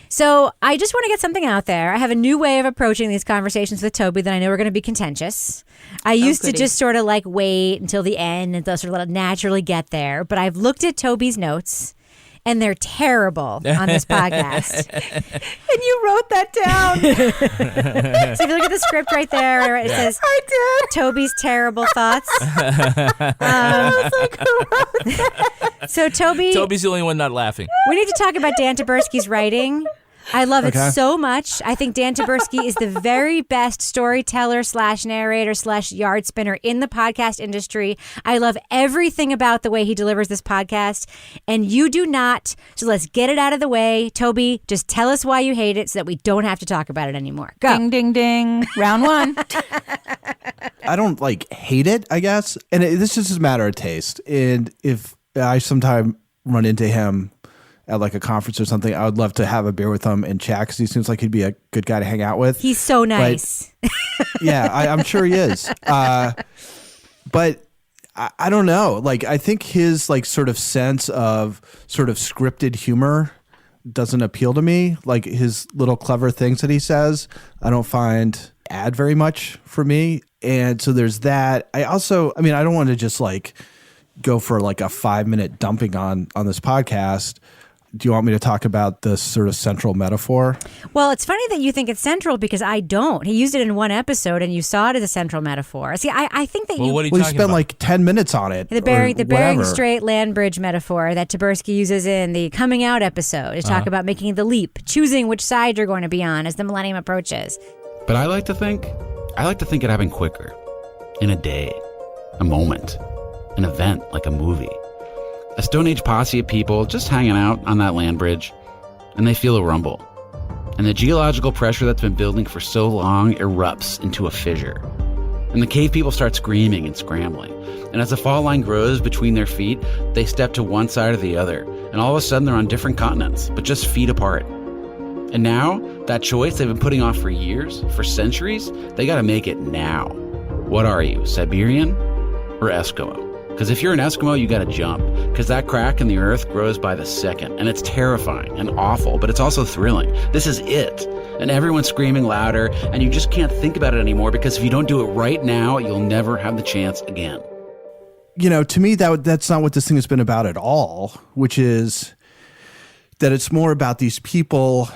So I just want to get something out there. I have a new way of approaching these conversations with Toby that I know are going to be contentious. I used to just sort of wait until the end and sort of naturally get there. But I've looked at Toby's notes, and they're terrible on this podcast. And you wrote that down. So if you look at the script right there, it says, I did. Toby's terrible thoughts. So Toby's the only one not laughing. We need to talk about Dan Taberski's writing. I love it so much. I think Dan Taberski is the very best storyteller / narrator / yard spinner in the podcast industry. I love everything about the way he delivers this podcast, and you do not. So let's get it out of the way. Toby, just tell us why you hate it so that we don't have to talk about it anymore. Go. Ding, ding, ding. Round 1. I don't hate it, I guess. And this is just a matter of taste. And if I sometime run into him at a conference or something, I would love to have a beer with him and chat, because he seems like he'd be a good guy to hang out with. He's so nice. Yeah, I'm sure he is. But I don't know. I think his sort of sense of sort of scripted humor doesn't appeal to me. His little clever things that he says, I don't find add very much for me. And so there's that. I don't want to just go for a 5-minute dumping on this podcast. Do you want me to talk about the sort of central metaphor? Well, it's funny that you think it's central, because I don't. He used it in one episode, and you saw it as a central metaphor. See, I think that you spent 10 minutes on it. The Bering Strait land bridge metaphor that Taberski uses in the coming out episode is talk about making the leap, choosing which side you're going to be on as the millennium approaches. But I like to think it happened quicker. In a day, a moment, an event, like a movie. A Stone Age posse of people just hanging out on that land bridge, and they feel a rumble. And the geological pressure that's been building for so long erupts into a fissure. And the cave people start screaming and scrambling. And as the fault line grows between their feet, they step to one side or the other. And all of a sudden they're on different continents, but just feet apart. And now, that choice they've been putting off for years, for centuries, they gotta make it now. What are you, Siberian or Eskimo? Because if you're an Eskimo, you gotta jump. Because that crack in the earth grows by the second. And it's terrifying and awful, but it's also thrilling. This is it. And everyone's screaming louder, and you just can't think about it anymore, because if you don't do it right now, you'll never have the chance again. You know, to me, that's not what this thing has been about at all, which is that it's more about these people,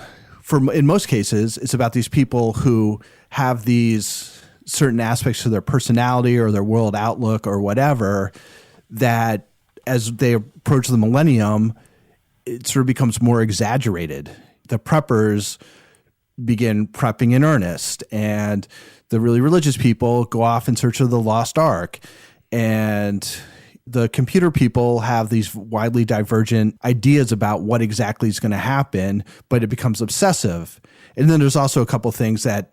in most cases, it's about these people who have these certain aspects to their personality or their world outlook or whatever, that as they approach the millennium, it sort of becomes more exaggerated. The preppers begin prepping in earnest, and the really religious people go off in search of the lost ark, and the computer people have these widely divergent ideas about what exactly is going to happen, but it becomes obsessive. And then there's also a couple things that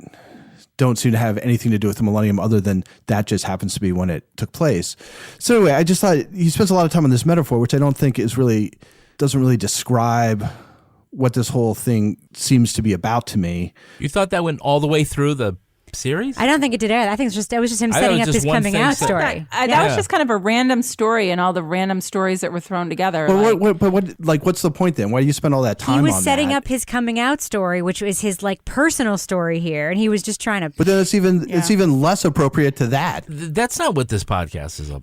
don't seem to have anything to do with the millennium other than that just happens to be when it took place. So anyway, I just thought he spends a lot of time on this metaphor, which I don't think doesn't really describe what this whole thing seems to be about to me. You thought that went all the way through the series? I don't think it did either. I think it was just him setting up his coming out story. That was just kind of a random story, and all the random stories that were thrown together. But what's the point then? Why do you spend all that time on that? He was setting up his coming out story, which was his personal story here, and he was just trying to. But then it's even less appropriate to that. That's not what this podcast is about.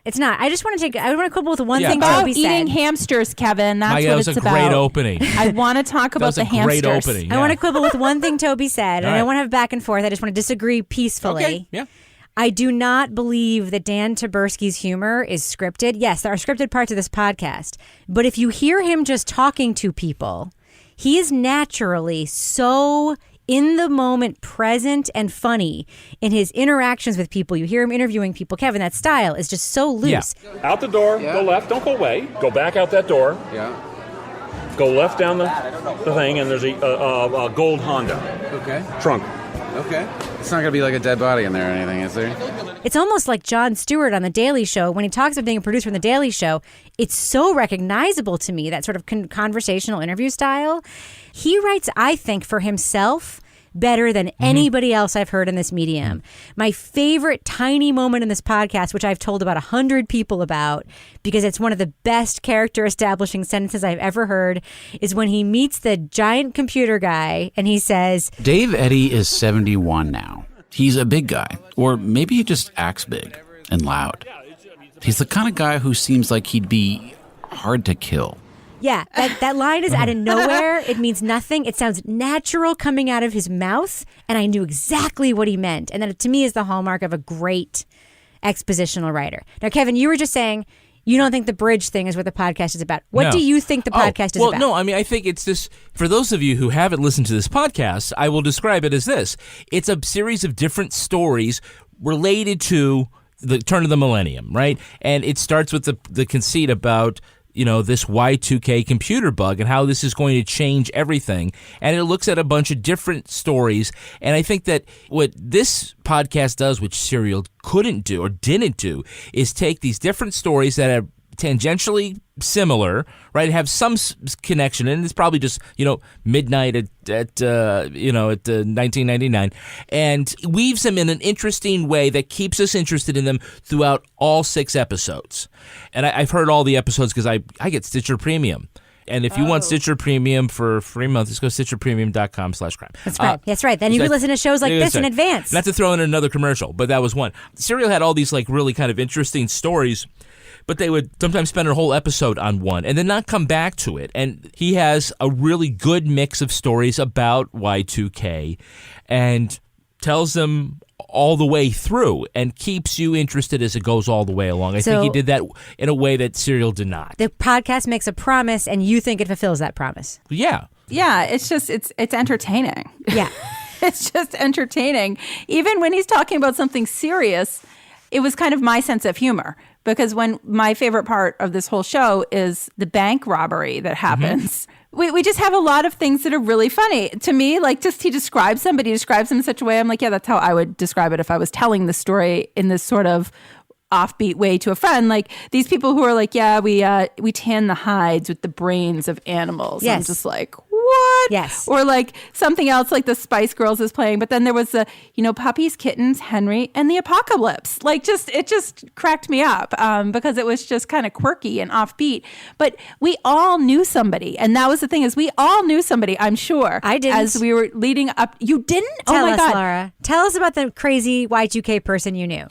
It's not. I just want to I want to quibble with one thing about Toby said. Eating hamsters, Kevin. That's what it's about. That was a great opening. I want to talk about the hamsters. Great opening. Yeah. I want to quibble with one thing Toby said, and I want to have back and forth. I just want to disagree peacefully. Okay. Yeah. I do not believe that Dan Taberski's humor is scripted. Yes, there are scripted parts of this podcast, but if you hear him just talking to people, he is naturally so in the moment, present and funny in his interactions with people. You hear him interviewing people. Kevin, that style is just so loose. Yeah. Out the door, go left, don't go away. Go back out that door. Yeah. Go left down the thing, and there's a gold Honda. Okay. Trunk. Okay. It's not going to be like a dead body in there or anything, is there? It's almost like Jon Stewart on The Daily Show. When he talks about being a producer on The Daily Show, it's so recognizable to me, that sort of conversational interview style. He writes, I think, for himself better than anybody else I've heard in this medium. My favorite tiny moment in this podcast, which I've told about 100 people about, because it's one of the best character establishing sentences I've ever heard, is when he meets the giant computer guy and he says, Dave Eddy is 71 now. He's a big guy, or maybe he just acts big and loud. He's the kind of guy who seems like he'd be hard to kill. Yeah, that line is out of nowhere. It means nothing. It sounds natural coming out of his mouth, and I knew exactly what he meant. And that, to me, is the hallmark of a great expositional writer. Now, Kevin, you were just saying you don't think the bridge thing is what the podcast is about. What do you think the podcast is about? Well, no, I mean, I think it's this, for those of you who haven't listened to this podcast, I will describe it as this. It's a series of different stories related to the turn of the millennium, right? And it starts with the conceit about this Y2K computer bug and how this is going to change everything. And it looks at a bunch of different stories. And I think that what this podcast does, which Serial couldn't do or didn't do, is take these different stories that are tangentially similar, right? Have some connection, and it's probably just midnight at 1999, and weaves them in an interesting way that keeps us interested in them throughout all 6 episodes. And I've heard all the episodes because I get Stitcher Premium. And if you want Stitcher Premium for a free month, just go to stitcherpremium.com/crime. That's right. That's right. Then you can listen to shows like this in advance. Not to throw in another commercial, but that was one. Serial had all these really kind of interesting stories, but they would sometimes spend a whole episode on one and then not come back to it. And he has a really good mix of stories about Y2K and tells them all the way through and keeps you interested as it goes all the way along. I think he did that in a way that Serial did not. The podcast makes a promise and you think it fulfills that promise. Yeah. Yeah, it's entertaining. Yeah. It's just entertaining. Even when he's talking about something serious, it was kind of my sense of humor. because when my favorite part of this whole show is the bank robbery that happens. We just have a lot of things that are really funny. To me, like just he describes them in such a way. I'm like, yeah, that's how I would describe it if I was telling the story in this sort of offbeat way to a friend. Like these people who are like, yeah, we tan the hides with the brains of animals. Yes. I'm just like, what? Yes. Or like something else like the Spice Girls is playing. But then there was the, puppies, kittens, Henry, and the apocalypse. Like it just cracked me up because it was just kind of quirky and offbeat. But we all knew somebody. And that was the thing is we all knew somebody, I'm sure. I didn't. As we were leading up. You didn't? Tell oh my us, God. Laura. Tell us about the crazy Y2K person you knew.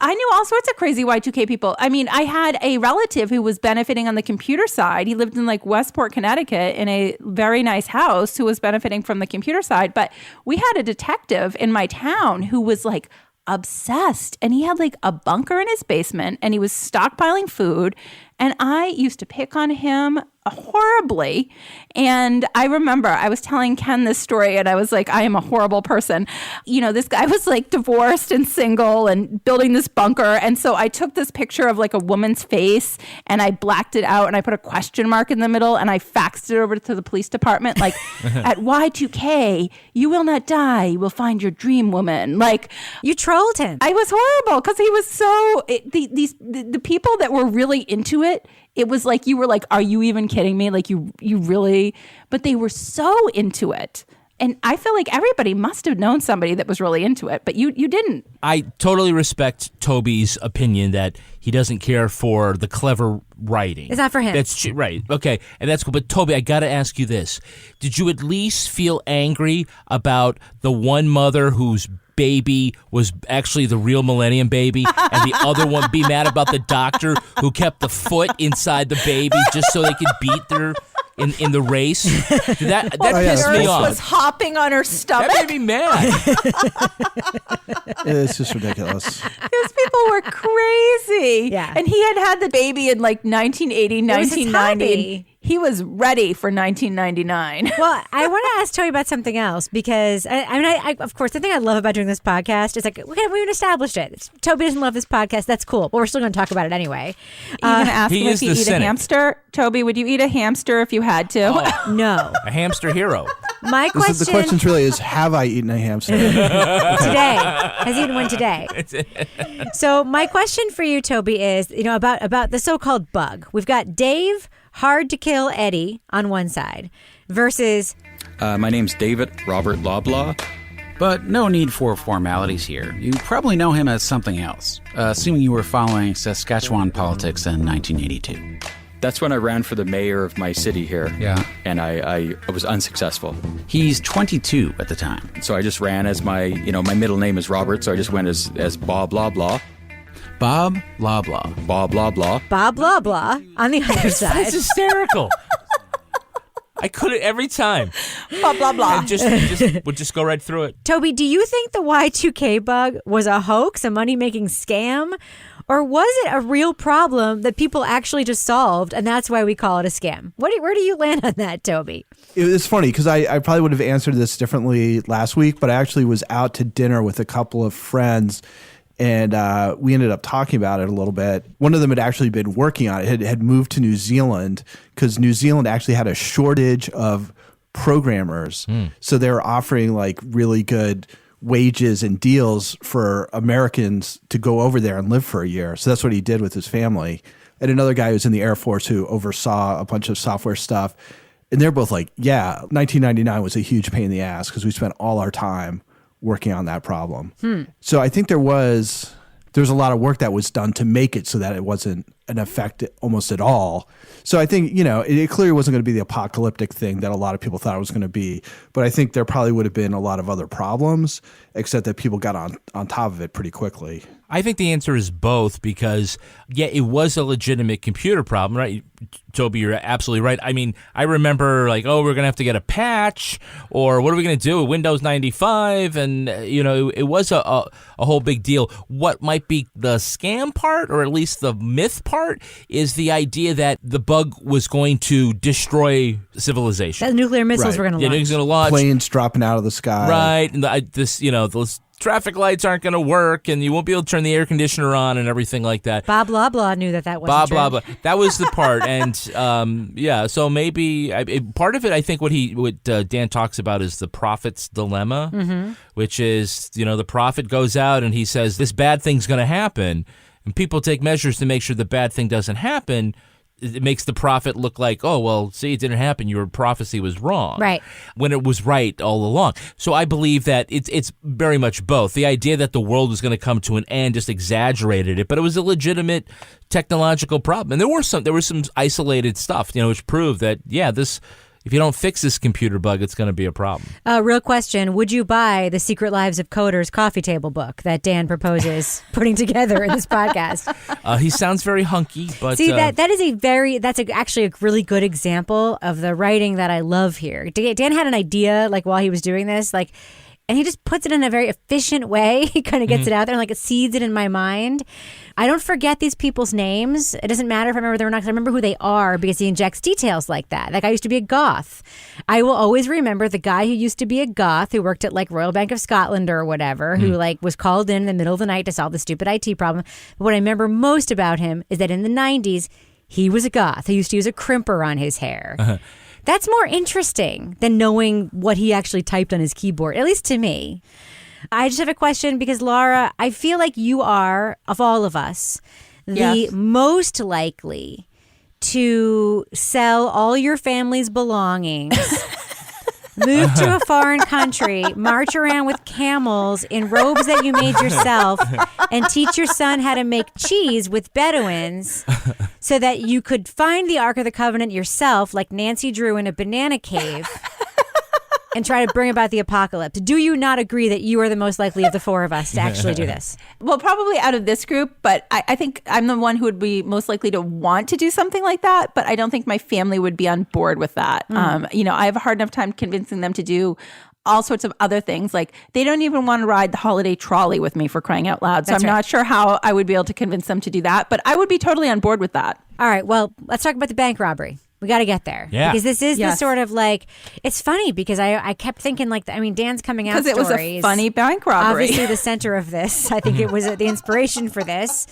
I knew all sorts of crazy Y2K people. I mean, I had a relative who was benefiting on the computer side. He lived in like Westport, Connecticut in a very nice house who was benefiting from the computer side. But we had a detective in my town who was like obsessed, and he had like a bunker in his basement and he was stockpiling food. And I used to pick on him horribly. And I remember I was telling Ken this story and I was like, I am a horrible person. This guy was like divorced and single and building this bunker. And so I took this picture of like a woman's face and I blacked it out and I put a question mark in the middle and I faxed it over to the police department. Like at Y2K, you will not die. You will find your dream woman. Like you trolled him. I was horrible because he was so the people that were really into it. It was like you were like, are you even kidding me? Like you really, but they were so into it. And I feel like everybody must have known somebody that was really into it, but you didn't. I totally respect Toby's opinion that he doesn't care for the clever writing. It's not for him. That's right. Okay, and that's cool. But Toby, I got to ask you this. Did you at least feel angry about the one mother whose baby was actually the real Millennium Baby, and the other one be mad about the doctor who kept the foot inside the baby just so they could beat her in the race? That pissed me off. Was hopping on her stomach. That made me mad. It's just ridiculous. Those people were crazy. Yeah. And he had the baby in like 1980, 1990. He was ready for 1999. Well, I want to ask Toby about something else because, I of course, the thing I love about doing this podcast is like, okay, we've established it. Toby doesn't love this podcast. That's cool. But we're still going to talk about it anyway. You're going to ask him if he eat a hamster? Toby, would you eat a hamster if you had to? Oh, no. A hamster hero. My question... The question really is, have I eaten a hamster? Today. Has he eaten one today? So my question for you, Toby, is, about the so-called bug. We've got Dave... Hard to kill Eddie on one side versus... My name's David Robert Loblaw. But no need for formalities here. You probably know him as something else, assuming you were following Saskatchewan politics in 1982. That's when I ran for the mayor of my city here. Yeah. And I was unsuccessful. He's 22 at the time. So I just ran as my middle name is Robert, so I just went as Bob Loblaw. Bob Loblaw. Bob Loblaw. Bob Loblaw on the other side. That's hysterical. I couldn't every time. Blah, blah, blah. Would just go right through it. Toby, do you think the Y2K bug was a hoax, a money-making scam? Or was it a real problem that people actually just solved, and that's why we call it a scam? Where do you land on that, Toby? It's funny because I probably would have answered this differently last week, but I actually was out to dinner with a couple of friends. And we ended up talking about it a little bit. One of them had actually been working on it, had moved to New Zealand because New Zealand actually had a shortage of programmers. So they were offering like really good wages and deals for Americans to go over there and live for a year. So that's what he did with his family. And another guy who was in the Air Force who oversaw a bunch of software stuff. And they're both like, yeah, 1999 was a huge pain in the ass because we spent all our time working on that problem. So I think there was a lot of work that was done to make it so that it wasn't an effect almost at all. So I think, it clearly wasn't going to be the apocalyptic thing that a lot of people thought it was going to be. But I think there probably would have been a lot of other problems, except that people got on top of it pretty quickly. I think the answer is both because, yeah, it was a legitimate computer problem, right? Toby, you're absolutely right. I mean, I remember like, we're going to have to get a patch or what are we going to do with Windows 95? And, it was a whole big deal. What might be the scam part or at least the myth part is the idea that the bug was going to destroy civilization. That nuclear missiles were going to launch. It was going to launch. Planes dropping out of the sky. Right. And those traffic lights aren't going to work and you won't be able to turn the air conditioner on and everything like that. Bob blah blah knew that wasn't true. Blah blah. That was the part, and so maybe part of it. I think what Dan talks about is the prophet's dilemma, which is the prophet goes out and he says this bad thing's going to happen, and people take measures to make sure the bad thing doesn't happen. It makes the prophet look like, oh, well, see, it didn't happen. Your prophecy was wrong. Right. When it was right all along. So I believe that it's very much both. The idea that the world was going to come to an end just exaggerated it, but it was a legitimate technological problem. And there was some isolated stuff, which proved that, if you don't fix this computer bug, it's going to be a problem. Real question. Would you buy the Secret Lives of Coders coffee table book that Dan proposes putting together in this podcast? He sounds very hunky, but... See, that's actually a really good example of the writing that I love here. Dan had an idea, while he was doing this, and he just puts it in a very efficient way. He kind of gets it out there and it seeds it in my mind. I don't forget these people's names. It doesn't matter if I remember them or not, because I remember who they are because he injects details like that. That guy used to be a goth. I will always remember the guy who used to be a goth who worked at Royal Bank of Scotland or whatever, who was called in the middle of the night to solve the stupid IT problem. But what I remember most about him is that in the 90s, he was a goth. He used to use a crimper on his hair. Uh-huh. That's more interesting than knowing what he actually typed on his keyboard, at least to me. I just have a question because, Laura, I feel like you are, of all of us, the most likely to sell all your family's belongings, move to a foreign country, march around with camels in robes that you made yourself, and teach your son how to make cheese with Bedouins so that you could find the Ark of the Covenant yourself like Nancy Drew in a banana cave and try to bring about the apocalypse. Do you not agree that you are the most likely of the four of us to actually do this? Well, probably out of this group, but I think I'm the one who would be most likely to want to do something like that, but I don't think my family would be on board with that. I have a hard enough time convincing them to do all sorts of other things. They don't even want to ride the holiday trolley with me, for crying out loud. So I'm not sure how I would be able to convince them to do that, but I would be totally on board with that. All right, well, let's talk about the bank robbery. We got to get there. Yeah. Because this is the sort of it's funny because I kept thinking Dan's coming out stories. Because it was a funny bank robbery. Obviously the center of this. I think it was the inspiration for this.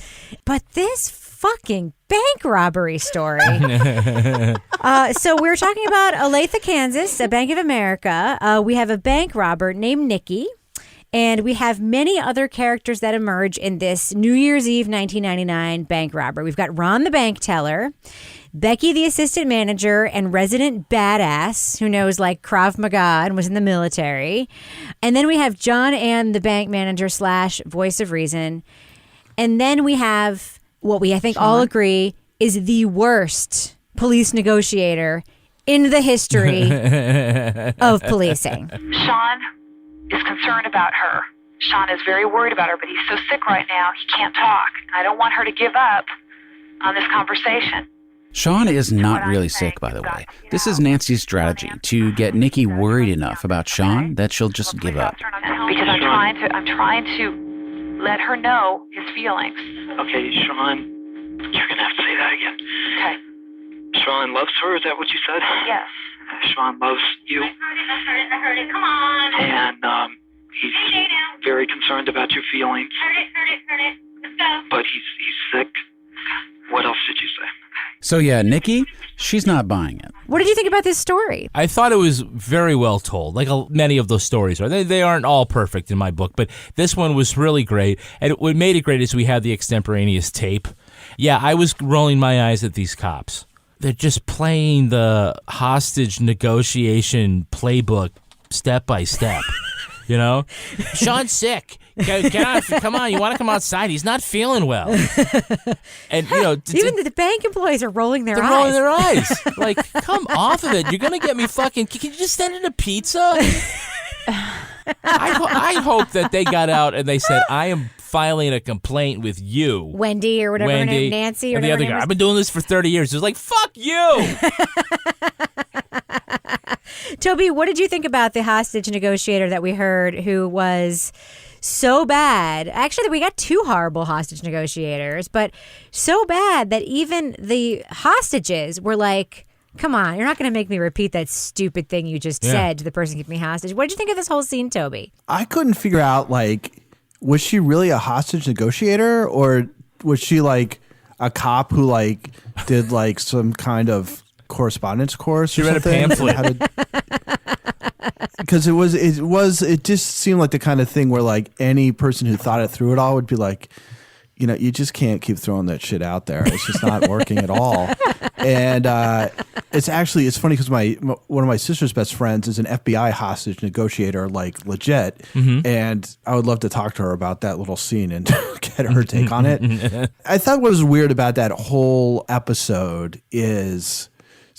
But this fucking bank robbery story. So we're talking about Olathe, Kansas, a Bank of America. We have a bank robber named Nicky. And we have many other characters that emerge in this New Year's Eve 1999 bank robbery. We've got Ron the bank teller, Becky the assistant manager and resident badass who knows Krav Maga and was in the military. And then we have John Ann the bank manager / voice of reason. And then we have what I think all agree is the worst police negotiator in the history of policing. Sean is concerned about her. Sean is very worried about her, but he's so sick right now, he can't talk. I don't want her to give up on this conversation. Sean is not really sick, by the way. This is Nancy's strategy, to get Nicky worried enough about Sean that she'll just give up. Because I'm trying to let her know his feelings. Okay, Sean, you're going to have to say that again. Okay. Sean loves her, is that what you said? Yes. Sean loves you. I heard it. Come on. And he's very concerned about your feelings. Heard it. Let's go. But he's sick. What else did you say? So yeah, Nicky, she's not buying it. What did you think about this story? I thought it was very well told, many of those stories are. They aren't all perfect in my book, but this one was really great. And what made it great is we had the extemporaneous tape. Yeah, I was rolling my eyes at these cops. They're just playing the hostage negotiation playbook step by step. Sean's sick. Come on, you want to come outside? He's not feeling well. And even the bank employees are rolling their eyes. They're rolling their eyes. Come off of it. You're gonna get me fucking. Can you just send in a pizza? I hope that they got out and they said, I am filing a complaint with you, Wendy or whatever her name, Nancy or and the other guy. I've been doing this for 30 years. It was fuck you. Toby, what did you think about the hostage negotiator that we heard who was so bad? Actually, we got two horrible hostage negotiators, but so bad that even the hostages were like, Come on, you're not going to make me repeat that stupid thing you just said to the person keeping me hostage. What did you think of this whole scene, Toby? I couldn't figure out, like, was she really a hostage negotiator, or was she like a cop who like did like some kind of correspondence course? She or read something? a pamphlet. Because it just seemed like the kind of thing where like any person who thought it through it all would be like, you know, you just can't keep throwing that shit out there. It's just not working at all. And it's funny because one of my sister's best friends is an FBI hostage negotiator, like legit. And I would love to talk to her about that little scene and get her take on it. I thought what was weird about that whole episode is,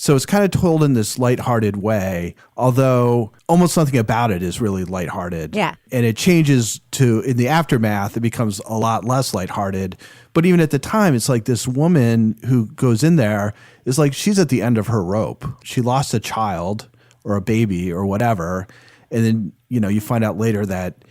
so it's kind of told in this lighthearted way, although almost nothing about it is really lighthearted. Yeah. And it changes to, in the aftermath, it becomes a lot less lighthearted. But even at the time, it's like this woman who goes in there is like, she's at the end of her rope. She lost a child or a baby or whatever. And then, you know, you find out later that,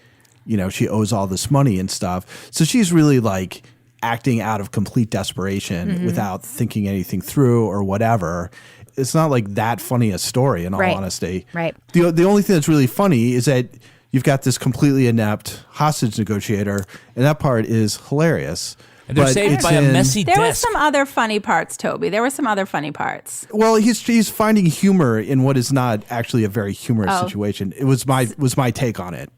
you know, she owes all this money and stuff. So she's really like acting out of complete desperation without thinking anything through or whatever. It's not like that funny a story, in all honesty. Right. The only thing that's really funny is that you've got this completely inept hostage negotiator, and that part is hilarious. And they're saved by a messy desk. There were some other funny parts, Toby. There were some other funny parts. Well, he's finding humor in what is not actually a very humorous situation. It was my take on it.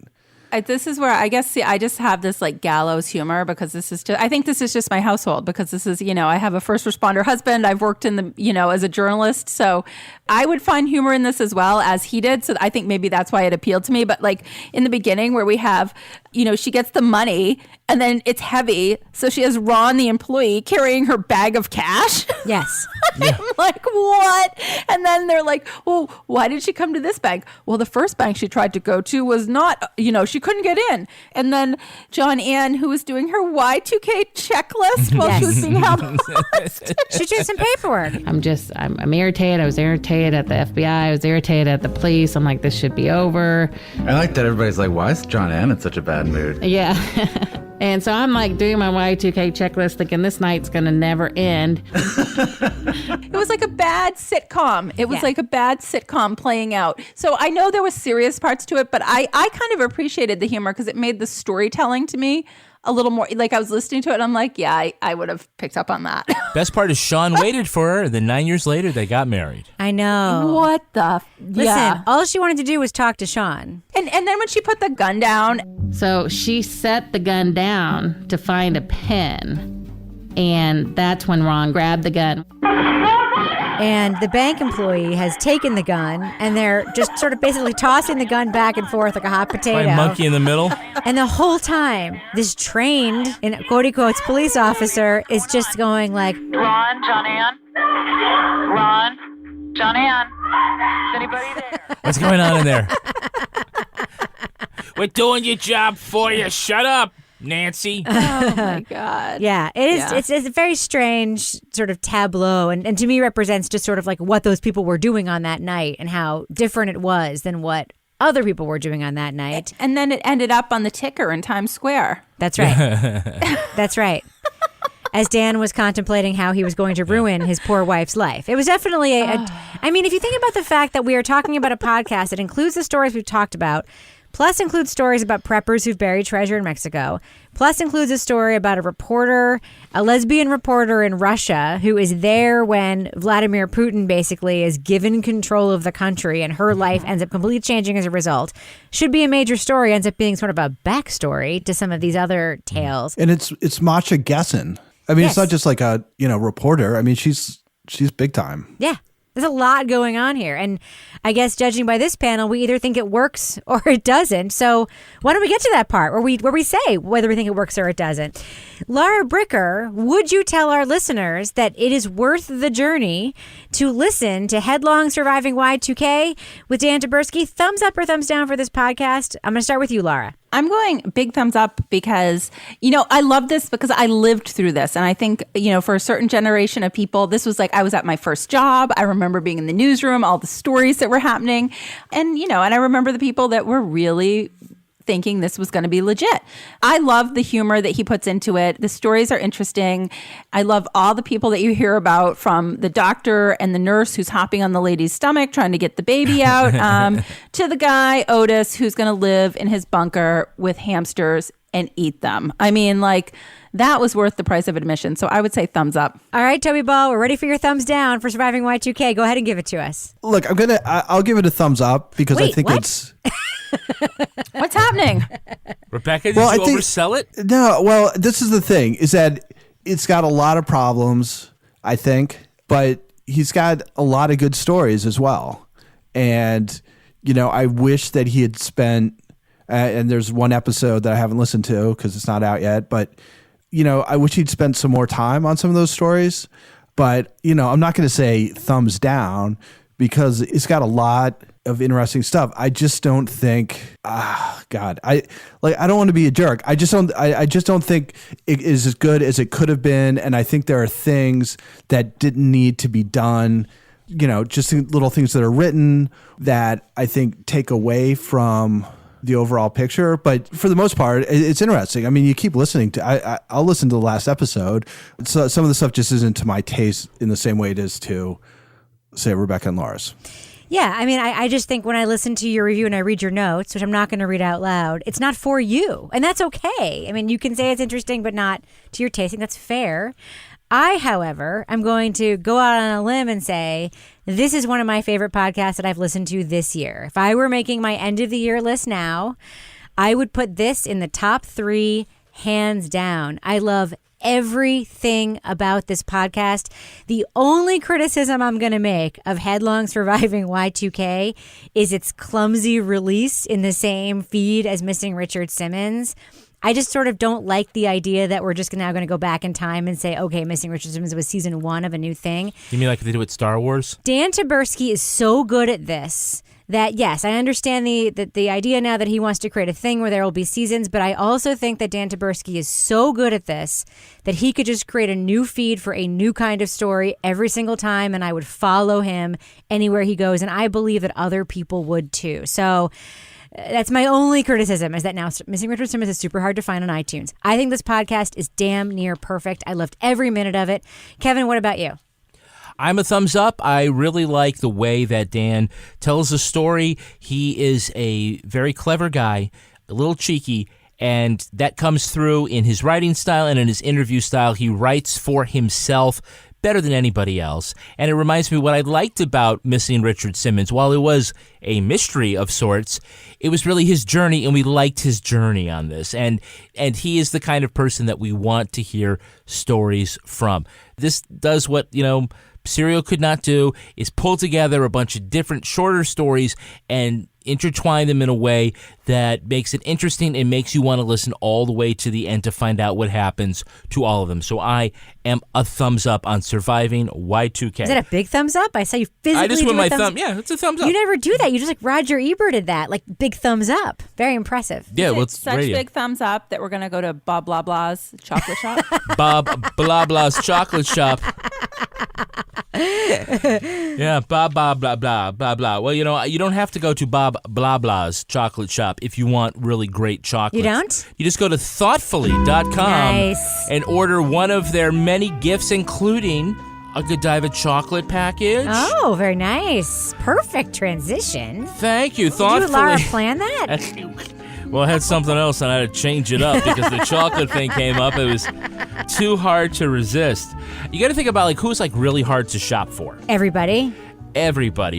This is where I guess, I just have this like gallows humor because I think this is just my household because this is, you know, I have a first responder husband. I've worked in the, you know, as a journalist. So I would find humor in this as well as he did. So I think maybe that's why it appealed to me. But like in the beginning where we have, you know, she gets the money and then it's heavy. So she has Ron, the employee, carrying her bag of cash. Yes. I'm like, what? And then they're like, well, why did she come to this bank? Well, the first bank she tried to go to was not, you know, she couldn't get in. And then John Ann, who was doing her Y2K checklist while she was being held hostage. She did some paperwork. I'm irritated. I was irritated at the FBI. I was irritated at the police. I'm like, this should be over. I like that everybody's like, why is John Ann in such a bad mood? Yeah. And so I'm like doing my Y2K checklist thinking this night's going to never end. It was like a bad sitcom. It was like a bad sitcom playing out. So I know there was serious parts to it, but I kind of appreciated the humor because it made the storytelling to me a little more, like I was listening to it and I'm like, yeah, I would have picked up on that. Best part is Sean waited for her, and then 9 years later, they got married. I know. What the? Listen, all she wanted to do was talk to Sean. And then when she put the gun down. So she set the gun down to find a pen. And that's when Ron grabbed the gun. And the bank employee has taken the gun, and they're just sort of basically tossing the gun back and forth like a hot potato. By a monkey in the middle. And the whole time, this trained, in quote-unquote, police officer is just going like, Ron, John Ann? Ron, John Ann? Is anybody there? What's going on in there? We're doing your job for you. Shut up, Nancy. Oh my God. Yeah, it is. It's a very strange sort of tableau, and to me represents just sort of like what those people were doing on that night and how different it was than what other people were doing on that night. And then it ended up on the ticker in Times Square. That's right. That's right. As Dan was contemplating how he was going to ruin his poor wife's life. It was definitely I mean, if you think about the fact that we are talking about a podcast that includes the stories we've talked about, plus includes stories about preppers who've buried treasure in Mexico, plus includes a story about a lesbian reporter in Russia who is there when Vladimir Putin basically is given control of the country and her life ends up completely changing as a result. Should be a major story, ends up being sort of a backstory to some of these other tales. And it's Masha Gessen. I mean, It's not just like a, reporter. I mean, she's big time. Yeah. There's a lot going on here. And I guess judging by this panel, we either think it works or it doesn't. So why don't we get to that part where we say whether we think it works or it doesn't? Laura Bricker, would you tell our listeners that it is worth the journey to listen to Headlong Surviving Y2K with Dan Taberski? Thumbs up or thumbs down for this podcast? I'm going to start with you, Laura. I'm going big thumbs up because, I love this because I lived through this. And I think, for a certain generation of people, this was like I was at my first job. I remember being in the newsroom, all the stories that were happening. And, and I remember the people that were really thinking this was going to be legit. I love the humor that he puts into it. The stories are interesting. I love all the people that you hear about, from the doctor and the nurse who's hopping on the lady's stomach trying to get the baby out, to the guy, Otis, who's going to live in his bunker with hamsters and eat them. I mean, like, that was worth the price of admission. So I would say thumbs up. All right, Toby Ball, we're ready for your thumbs down for Surviving Y2K. Go ahead and give it to us. Look, I'll give it a thumbs up because I think it's... What's happening? Rebecca, did you oversell it? No, well, this is the thing, is that it's got a lot of problems, I think, but he's got a lot of good stories as well. And, you know, I wish that he had spent, and there's one episode that I haven't listened to because it's not out yet, but, you know, I wish he'd spent some more time on some of those stories. But, you know, I'm not going to say thumbs down because it's got a lot of interesting stuff. I just don't think, I don't want to be a jerk. I just don't think it is as good as it could have been. And I think there are things that didn't need to be done, you know, just little things that are written that I think take away from the overall picture. But for the most part, it's interesting. I mean, you keep listening to, I'll listen to the last episode. So some of the stuff just isn't to my taste in the same way it is to, say, Rebecca and Laura's. Yeah, I mean, I just think when I listen to your review and I read your notes, which I'm not going to read out loud, it's not for you. And that's okay. I mean, you can say it's interesting, but not to your tasting. That's fair. I, however, am going to go out on a limb and say this is one of my favorite podcasts that I've listened to this year. If I were making my end of the year list now, I would put this in the top 3, hands down. I love everything about this podcast. The only criticism I'm going to make of Headlong Surviving Y2K is its clumsy release in the same feed as Missing Richard Simmons. I just sort of don't like the idea that we're just now going to go back in time and say, okay, Missing Richard Simmons was season 1 of a new thing. You mean like they do with Star Wars? Dan Taberski is so good at this that, yes, I understand the idea now that he wants to create a thing where there will be seasons, but I also think that Dan Taberski is so good at this that he could just create a new feed for a new kind of story every single time, and I would follow him anywhere he goes, and I believe that other people would too. So that's my only criticism, is that now Missing Richard Simmons is super hard to find on iTunes. I think this podcast is damn near perfect. I loved every minute of it. Kevin, what about you? I'm a thumbs up. I really like the way that Dan tells the story. He is a very clever guy, a little cheeky, and that comes through in his writing style and in his interview style. He writes for himself better than anybody else. And it reminds me what I liked about Missing Richard Simmons. While it was a mystery of sorts, it was really his journey, and we liked his journey on this. And he is the kind of person that we want to hear stories from. This does what, Serial could not do, is pull together a bunch of different shorter stories and intertwine them in a way that makes it interesting and makes you want to listen all the way to the end to find out what happens to all of them. So I am a thumbs up on Surviving Y2K. Is that a big thumbs up? I saw you physically I just went do my a thumb. Yeah, it's a thumbs up. You never do that. You just like Roger Ebert did that. Like big thumbs up. Very impressive. Yeah, well, it's such radio. Big thumbs up that we're going to go to Bob Blah Blah's chocolate shop. Bob Blah Blah's chocolate shop. Yeah, Bob Blah Blah Blah Blah Blah. Well, you don't have to go to Bob Blah Blah's chocolate shop if you want really great chocolate. You don't? You just go to thoughtfully.com Nice. and order one of their many gifts, including a Godiva chocolate package. Oh, very nice. Perfect transition. Thank you. Did you and Thoughtfully. Laura plan that? Well, I had something else and I had to change it up because the chocolate thing came up. It was too hard to resist. You got to think about who's really hard to shop for. Everybody,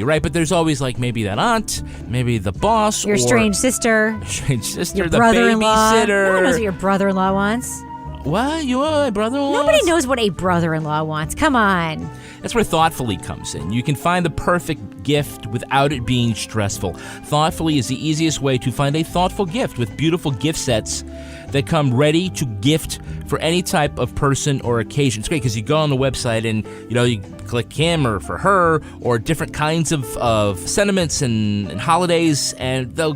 right? But there's always maybe that aunt, maybe the boss, Your strange sister. The brother-in-law. babysitter. No one knows what your brother-in-law wants. What? You want my brother-in-law? Nobody knows what a brother-in-law wants. Come on. That's where Thoughtfully comes in. You can find the perfect gift without it being stressful. Thoughtfully is the easiest way to find a thoughtful gift with beautiful gift sets that come ready to gift for any type of person or occasion. It's great because you go on the website and, you click him or for her or different kinds of sentiments and holidays, and they'll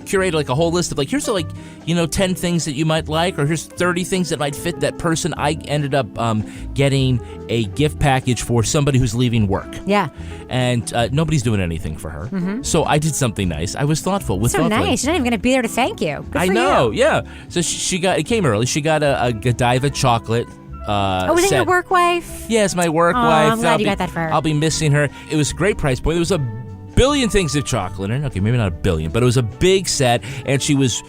curate a whole list of here's 10 things that you might like, or here's 30 things that might fit that person. I ended up getting a gift package for somebody who's leaving work. Yeah. And nobody's doing anything for her. Mm-hmm. So I did something nice. I was thoughtful. So nice. She's not even going to be there to thank you. Good I for know, you. yeah. So it came early. She got a Godiva chocolate was it set. your work wife? Yes, my work Oh, wife. I'm glad you got that for her. I'll be missing her. It was a great price point. There was a billion things of chocolate in it. Okay, maybe not a billion, but it was a big set, and she was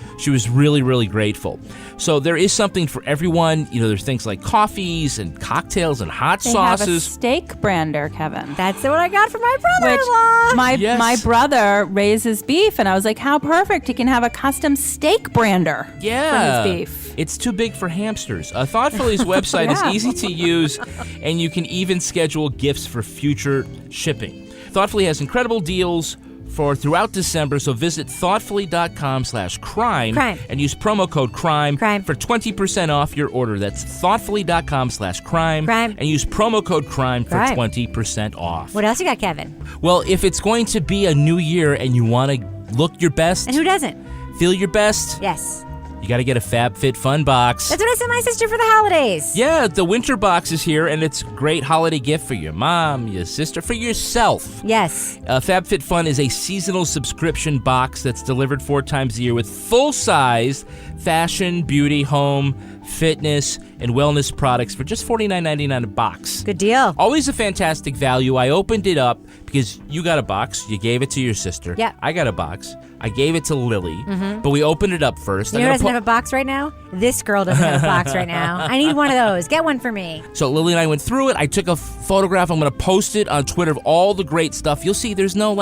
really, really grateful. So there is something for everyone. There's things like coffees and cocktails and hot They sauces. have a steak brander, Kevin. That's what I got for my brother-in-law. My brother raises beef, and I was like, how perfect. He can have a custom steak brander for his beef. It's too big for hamsters. Thoughtfully's website is easy to use, and you can even schedule gifts for future shipping. Thoughtfully has incredible deals for throughout December, so visit thoughtfully.com/crime and use promo code crime for 20% off your order. That's thoughtfully.com/crime and use promo code crime for 20% off. What else you got, Kevin? Well, if it's going to be a new year and you want to look your best, And who doesn't? feel your best, Yes. you got to get a FabFitFun box. That's what I sent my sister for the holidays. Yeah, the winter box is here, and it's a great holiday gift for your mom, your sister, for yourself. Yes. FabFitFun is a seasonal subscription box that's delivered 4 times a year with full-size fashion, beauty, home, fitness, and wellness products for just $49.99 a box. Good deal. Always a fantastic value. I opened it up because you got a box. You gave it to your sister. Yeah. I got a box. I gave it to Lily, Mhm. but we opened it up first. You know who doesn't have a box right now? This girl doesn't have a box right now. I need one of those. Get one for me. So Lily and I went through it. I took a photograph. I'm going to post it on Twitter of all the great stuff. You'll see there's no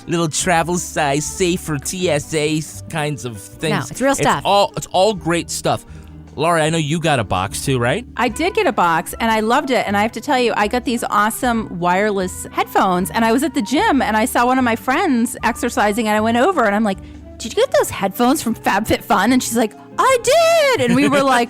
little travel size, safe for TSA kinds of things. No, it's real stuff. It's all great stuff. Laura, I know you got a box too, right? I did get a box, and I loved it. And I have to tell you, I got these awesome wireless headphones, and I was at the gym, and I saw one of my friends exercising, and I went over, and I'm like, did you get those headphones from FabFitFun? And she's like, I did. And we were like,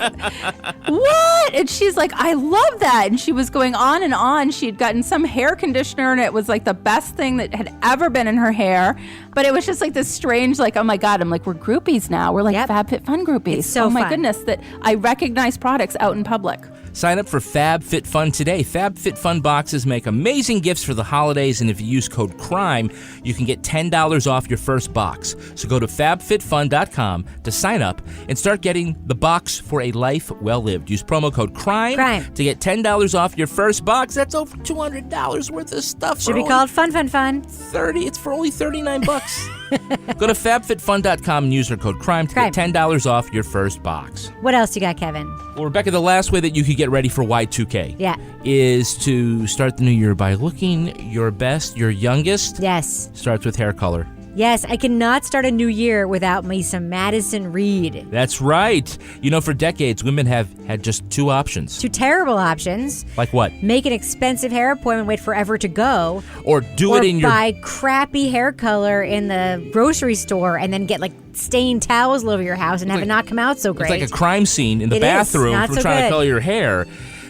what? And she's like, I love that. And she was going on and on. She had gotten some hair conditioner, and it was the best thing that had ever been in her hair. But it was just this strange, oh my God, I'm we're groupies now. We're FabFitFun groupies. It's so oh my fun. goodness, that I recognize products out in public. Sign up for FabFitFun today. FabFitFun boxes make amazing gifts for the holidays, and if you use code CRIME, you can get $10 off your first box. So go to fabfitfun.com to sign up and start getting the box for a life well lived. Use promo code CRIME to get $10 off your first box. That's over $200 worth of stuff. Should be called Fun. 30. It's for only $39. Go to fabfitfun.com and use our code CRIME to get $10 off your first box. What else you got, Kevin? Well, Rebecca, the last way that you could get ready for Y2K is to start the new year by looking your best, your youngest. Yes. Starts with hair color. Yes, I cannot start a new year without me some Madison Reed. That's right. For decades, women have had just 2 options. 2 terrible options. Like what? Make an expensive hair appointment, wait forever to go. Or do it in your... buy crappy hair color in the grocery store and then get stained towels all over your house and have it not come out so great. It's like a crime scene in the It is. bathroom Not for so trying good. to color your hair.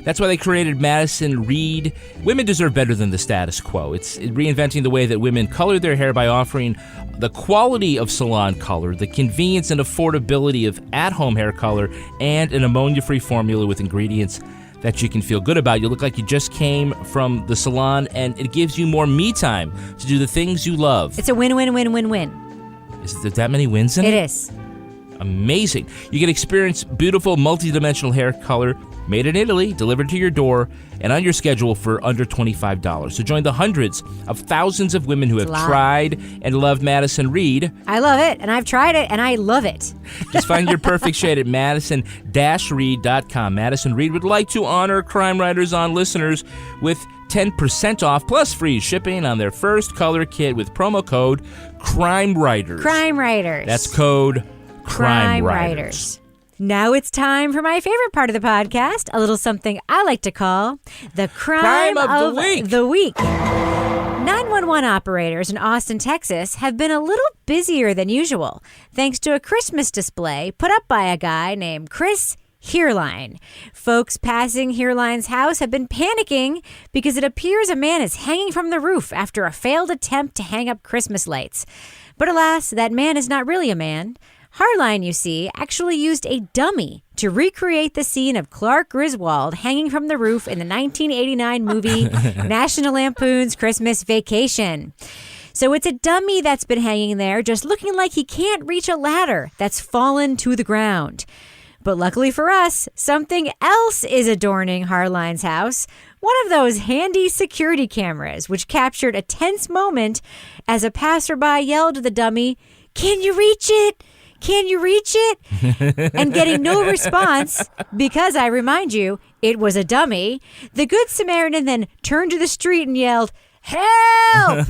That's why they created Madison Reed. Women deserve better than the status quo. It's reinventing the way that women color their hair by offering the quality of salon color, the convenience and affordability of at-home hair color, and an ammonia-free formula with ingredients that you can feel good about. You look like you just came from the salon, and it gives you more me time to do the things you love. It's a win-win-win-win-win. Is there that many wins in it? It is. Amazing. You can experience beautiful multi-dimensional hair color made in Italy, delivered to your door, and on your schedule for under $25. So join the hundreds of thousands of women who have tried and loved Madison Reed. I love it, and I've tried it, and I love it. Just find your perfect shade at madison-reed.com. Madison Reed would like to honor Crime Writers On listeners with 10% off plus free shipping on their first color kit with promo code Crime Writers. Crime Writers. That's code Crime Writers. Now it's time for my favorite part of the podcast, a little something I like to call the Crime of the Week. The Week. 911 operators in Austin, Texas have been a little busier than usual thanks to a Christmas display put up by a guy named Chris Headlong. Folks passing Headlong's house have been panicking because it appears a man is hanging from the roof after a failed attempt to hang up Christmas lights. But alas, that man is not really a man. Headlong, you see, actually used a dummy to recreate the scene of Clark Griswold hanging from the roof in the 1989 movie National Lampoon's Christmas Vacation. So it's a dummy that's been hanging there, just looking like he can't reach a ladder that's fallen to the ground. But luckily for us, something else is adorning Headlong's house. One of those handy security cameras, which captured a tense moment as a passerby yelled to the dummy, "Can you reach it? Can you reach it?" And getting no response, because I remind you, it was a dummy, the Good Samaritan then turned to the street and yelled, "Help!"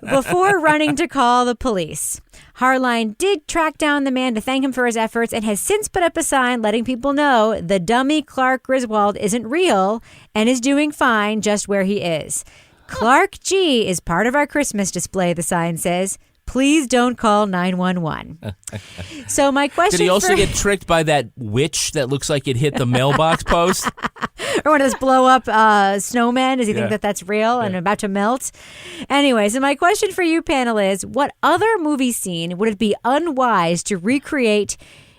before running to call the police. Headlong did track down the man to thank him for his efforts and has since put up a sign letting people know the dummy Clark Griswold isn't real and is doing fine just where he is. Clark G is part of our Christmas display, the sign says. Please don't call 911. So my question Did he also get tricked by that witch that looks like it hit the mailbox post? Or one of those blow-up snowmen? Does he think that that's real and about to melt? Anyway, so my question for you, panel, is what other movie scene would it be unwise to recreate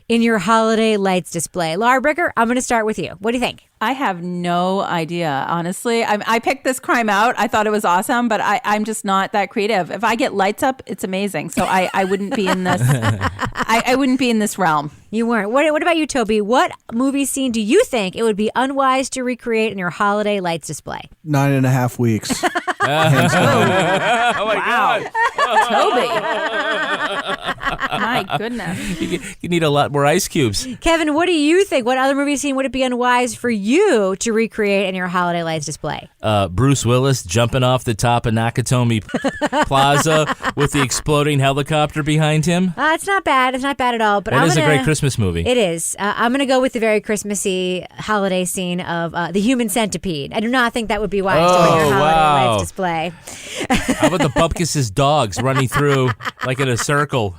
in your holiday lights display? Laura Bricker, I'm going to start with you. What do you think? I have no idea, honestly. I picked this crime out. I thought it was awesome, but I'm just not that creative. If I get lights up, it's amazing. So I wouldn't be in this. I wouldn't be in this realm. You weren't. What about you, Toby? What movie scene do you think it would be unwise to recreate in your holiday lights display? 9.5 weeks. Oh my God. Toby. My goodness. You need a lot more ice cubes. Kevin, what do you think? What other movie scene would it be unwise for you to recreate in your holiday lights display? Bruce Willis jumping off the top of Nakatomi Plaza with the exploding helicopter behind him. It's not bad. It's not bad at all. But That is a great Christmas movie. It is. I'm going to go with the very Christmassy holiday scene of the human centipede. I do not think that would be wise to put in your holiday lights display. How about the Bumpkus's dogs running through like in a circle?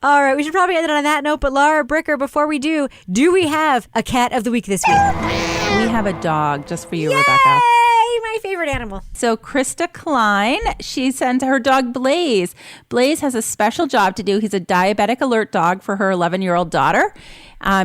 All right, we should probably end it on that note. But Laura Bricker, before we do we have a cat of the week this week? We have a dog just for you, Rebecca. My favorite animal. So Krista Klein, she sent her dog Blaze. Blaze has a special job to do. He's a diabetic alert dog for her 11-year-old daughter.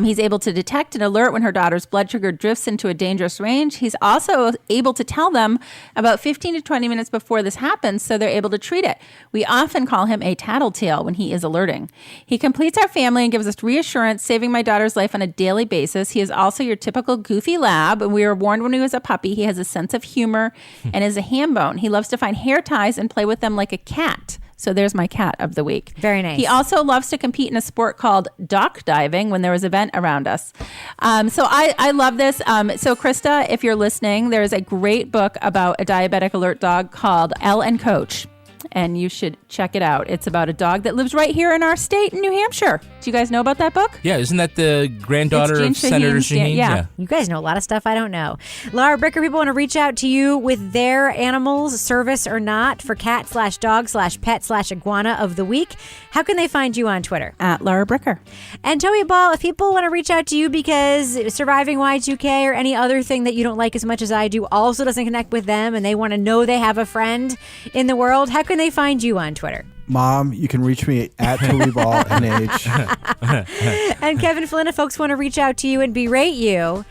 He's able to detect and alert when her daughter's blood sugar drifts into a dangerous range. He's also able to tell them about 15 to 20 minutes before this happens, so they're able to treat it. We often call him a tattletale when he is alerting. He completes our family and gives us reassurance, saving my daughter's life on a daily basis. He is also your typical goofy lab. We were warned when he was a puppy. He has a sense of humor and is a ham bone. He loves to find hair ties and play with them like a cat. So there's my cat of the week. Very nice. He also loves to compete in a sport called dock diving when there is an event around us. So I love this. So Krista, if you're listening, there is a great book about a diabetic alert dog called Elle and Coach. And you should check it out. It's about a dog that lives right here in our state in New Hampshire. Do you guys know about that book? Yeah, isn't that the granddaughter of Senator Shaheen? Yeah. You guys know a lot of stuff I don't know. Laura Bricker, people want to reach out to you with their animals, service or not, for cat/dog/pet/iguana of the week. How can they find you on Twitter? At Laura Bricker. And Toby Ball, if people want to reach out to you because surviving Y2K or any other thing that you don't like as much as I do also doesn't connect with them and they want to know they have a friend in the world, how can they find you on Twitter? Mom, you can reach me at Toby Ball NH. And Kevin Flynn, if folks want to reach out to you and berate you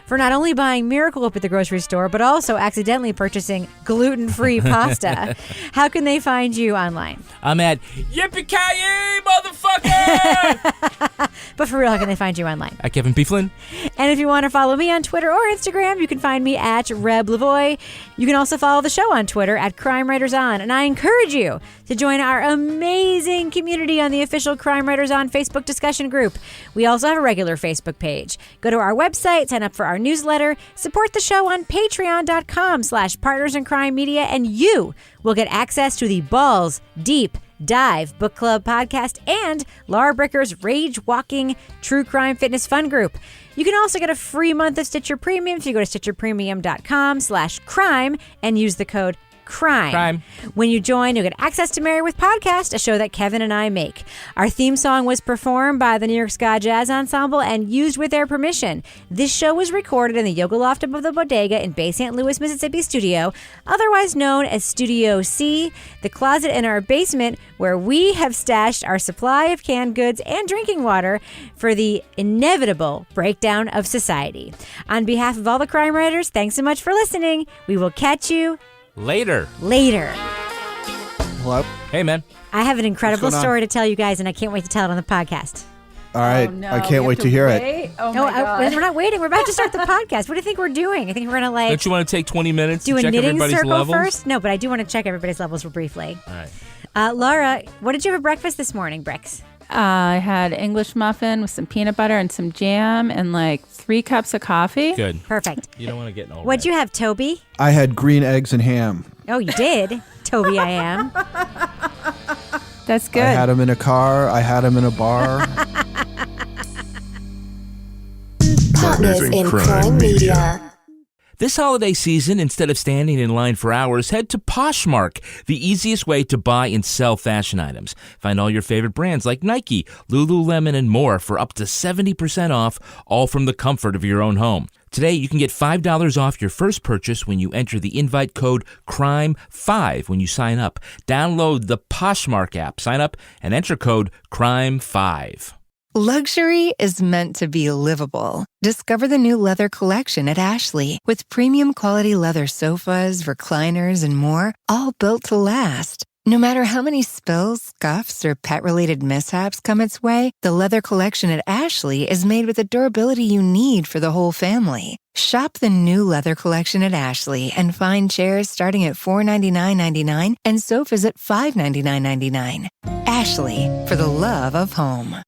for not only buying Miracle Whip at the grocery store, but also accidentally purchasing gluten-free pasta, how can they find you online? I'm at Yippee-ki-yay, motherfucker! But for real, how can they find you online? At Kevin P. Flynn. And if you want to follow me on Twitter or Instagram, you can find me at Reb Lavoie. You can also follow the show on Twitter at Crime Writers On. And I encourage you to join our amazing community on the official Crime Writers On Facebook discussion group. We also have a regular Facebook page. Go to our website, sign up for our newsletter, support the show on patreon.com/partnersincrimemedia, and you will get access to the Balls Deep Dive Book Club podcast and Laura Bricker's Rage Walking True Crime Fitness Fun Group. You can also get a free month of Stitcher Premium if you go to stitcherpremium.com/crime and use the code crime. When you join, you'll get access to Married with Podcast, a show that Kevin and I make. Our theme song was performed by the New York Ska Jazz Ensemble and used with their permission. This show was recorded in the Yoga Loft above the Bodega in Bay St. Louis, Mississippi studio, otherwise known as Studio C, the closet in our basement where we have stashed our supply of canned goods and drinking water for the inevitable breakdown of society. On behalf of all the crime writers, thanks so much for listening. We will catch you Later. Hello? Hey, man. I have an incredible What's going on? story to tell you guys, and I can't wait to tell it on the podcast. All right. I can't wait to hear it. Oh, No, my God. we're not waiting. We're about to start the podcast. What do you think we're doing? I think we're going to Don't you want to take 20 minutes do to a check knitting everybody's circle levels? first? No, but I do want to check everybody's levels briefly. All right. Laura, what did you have for breakfast this morning, Brix? I had English muffin with some peanut butter and some jam and like 3 cups of coffee. Good. Perfect. You don't want to get no. What'd you have, Toby? I had green eggs and ham. Oh, you did? Toby, I am. That's good. I had them in a car. I had them in a bar. Partners in Crime Media. This holiday season, instead of standing in line for hours, head to Poshmark, the easiest way to buy and sell fashion items. Find all your favorite brands like Nike, Lululemon, and more for up to 70% off, all from the comfort of your own home. Today, you can get $5 off your first purchase when you enter the invite code CRIME5 when you sign up. Download the Poshmark app, sign up, and enter code CRIME5. Luxury is meant to be livable. Discover the new leather collection at Ashley with premium quality leather sofas, recliners, and more, all built to last. No matter how many spills, scuffs, or pet-related mishaps come its way, the leather collection at Ashley is made with the durability you need for the whole family. Shop the new leather collection at Ashley and find chairs starting at $499.99 and sofas at $599.99. Ashley, for the love of home.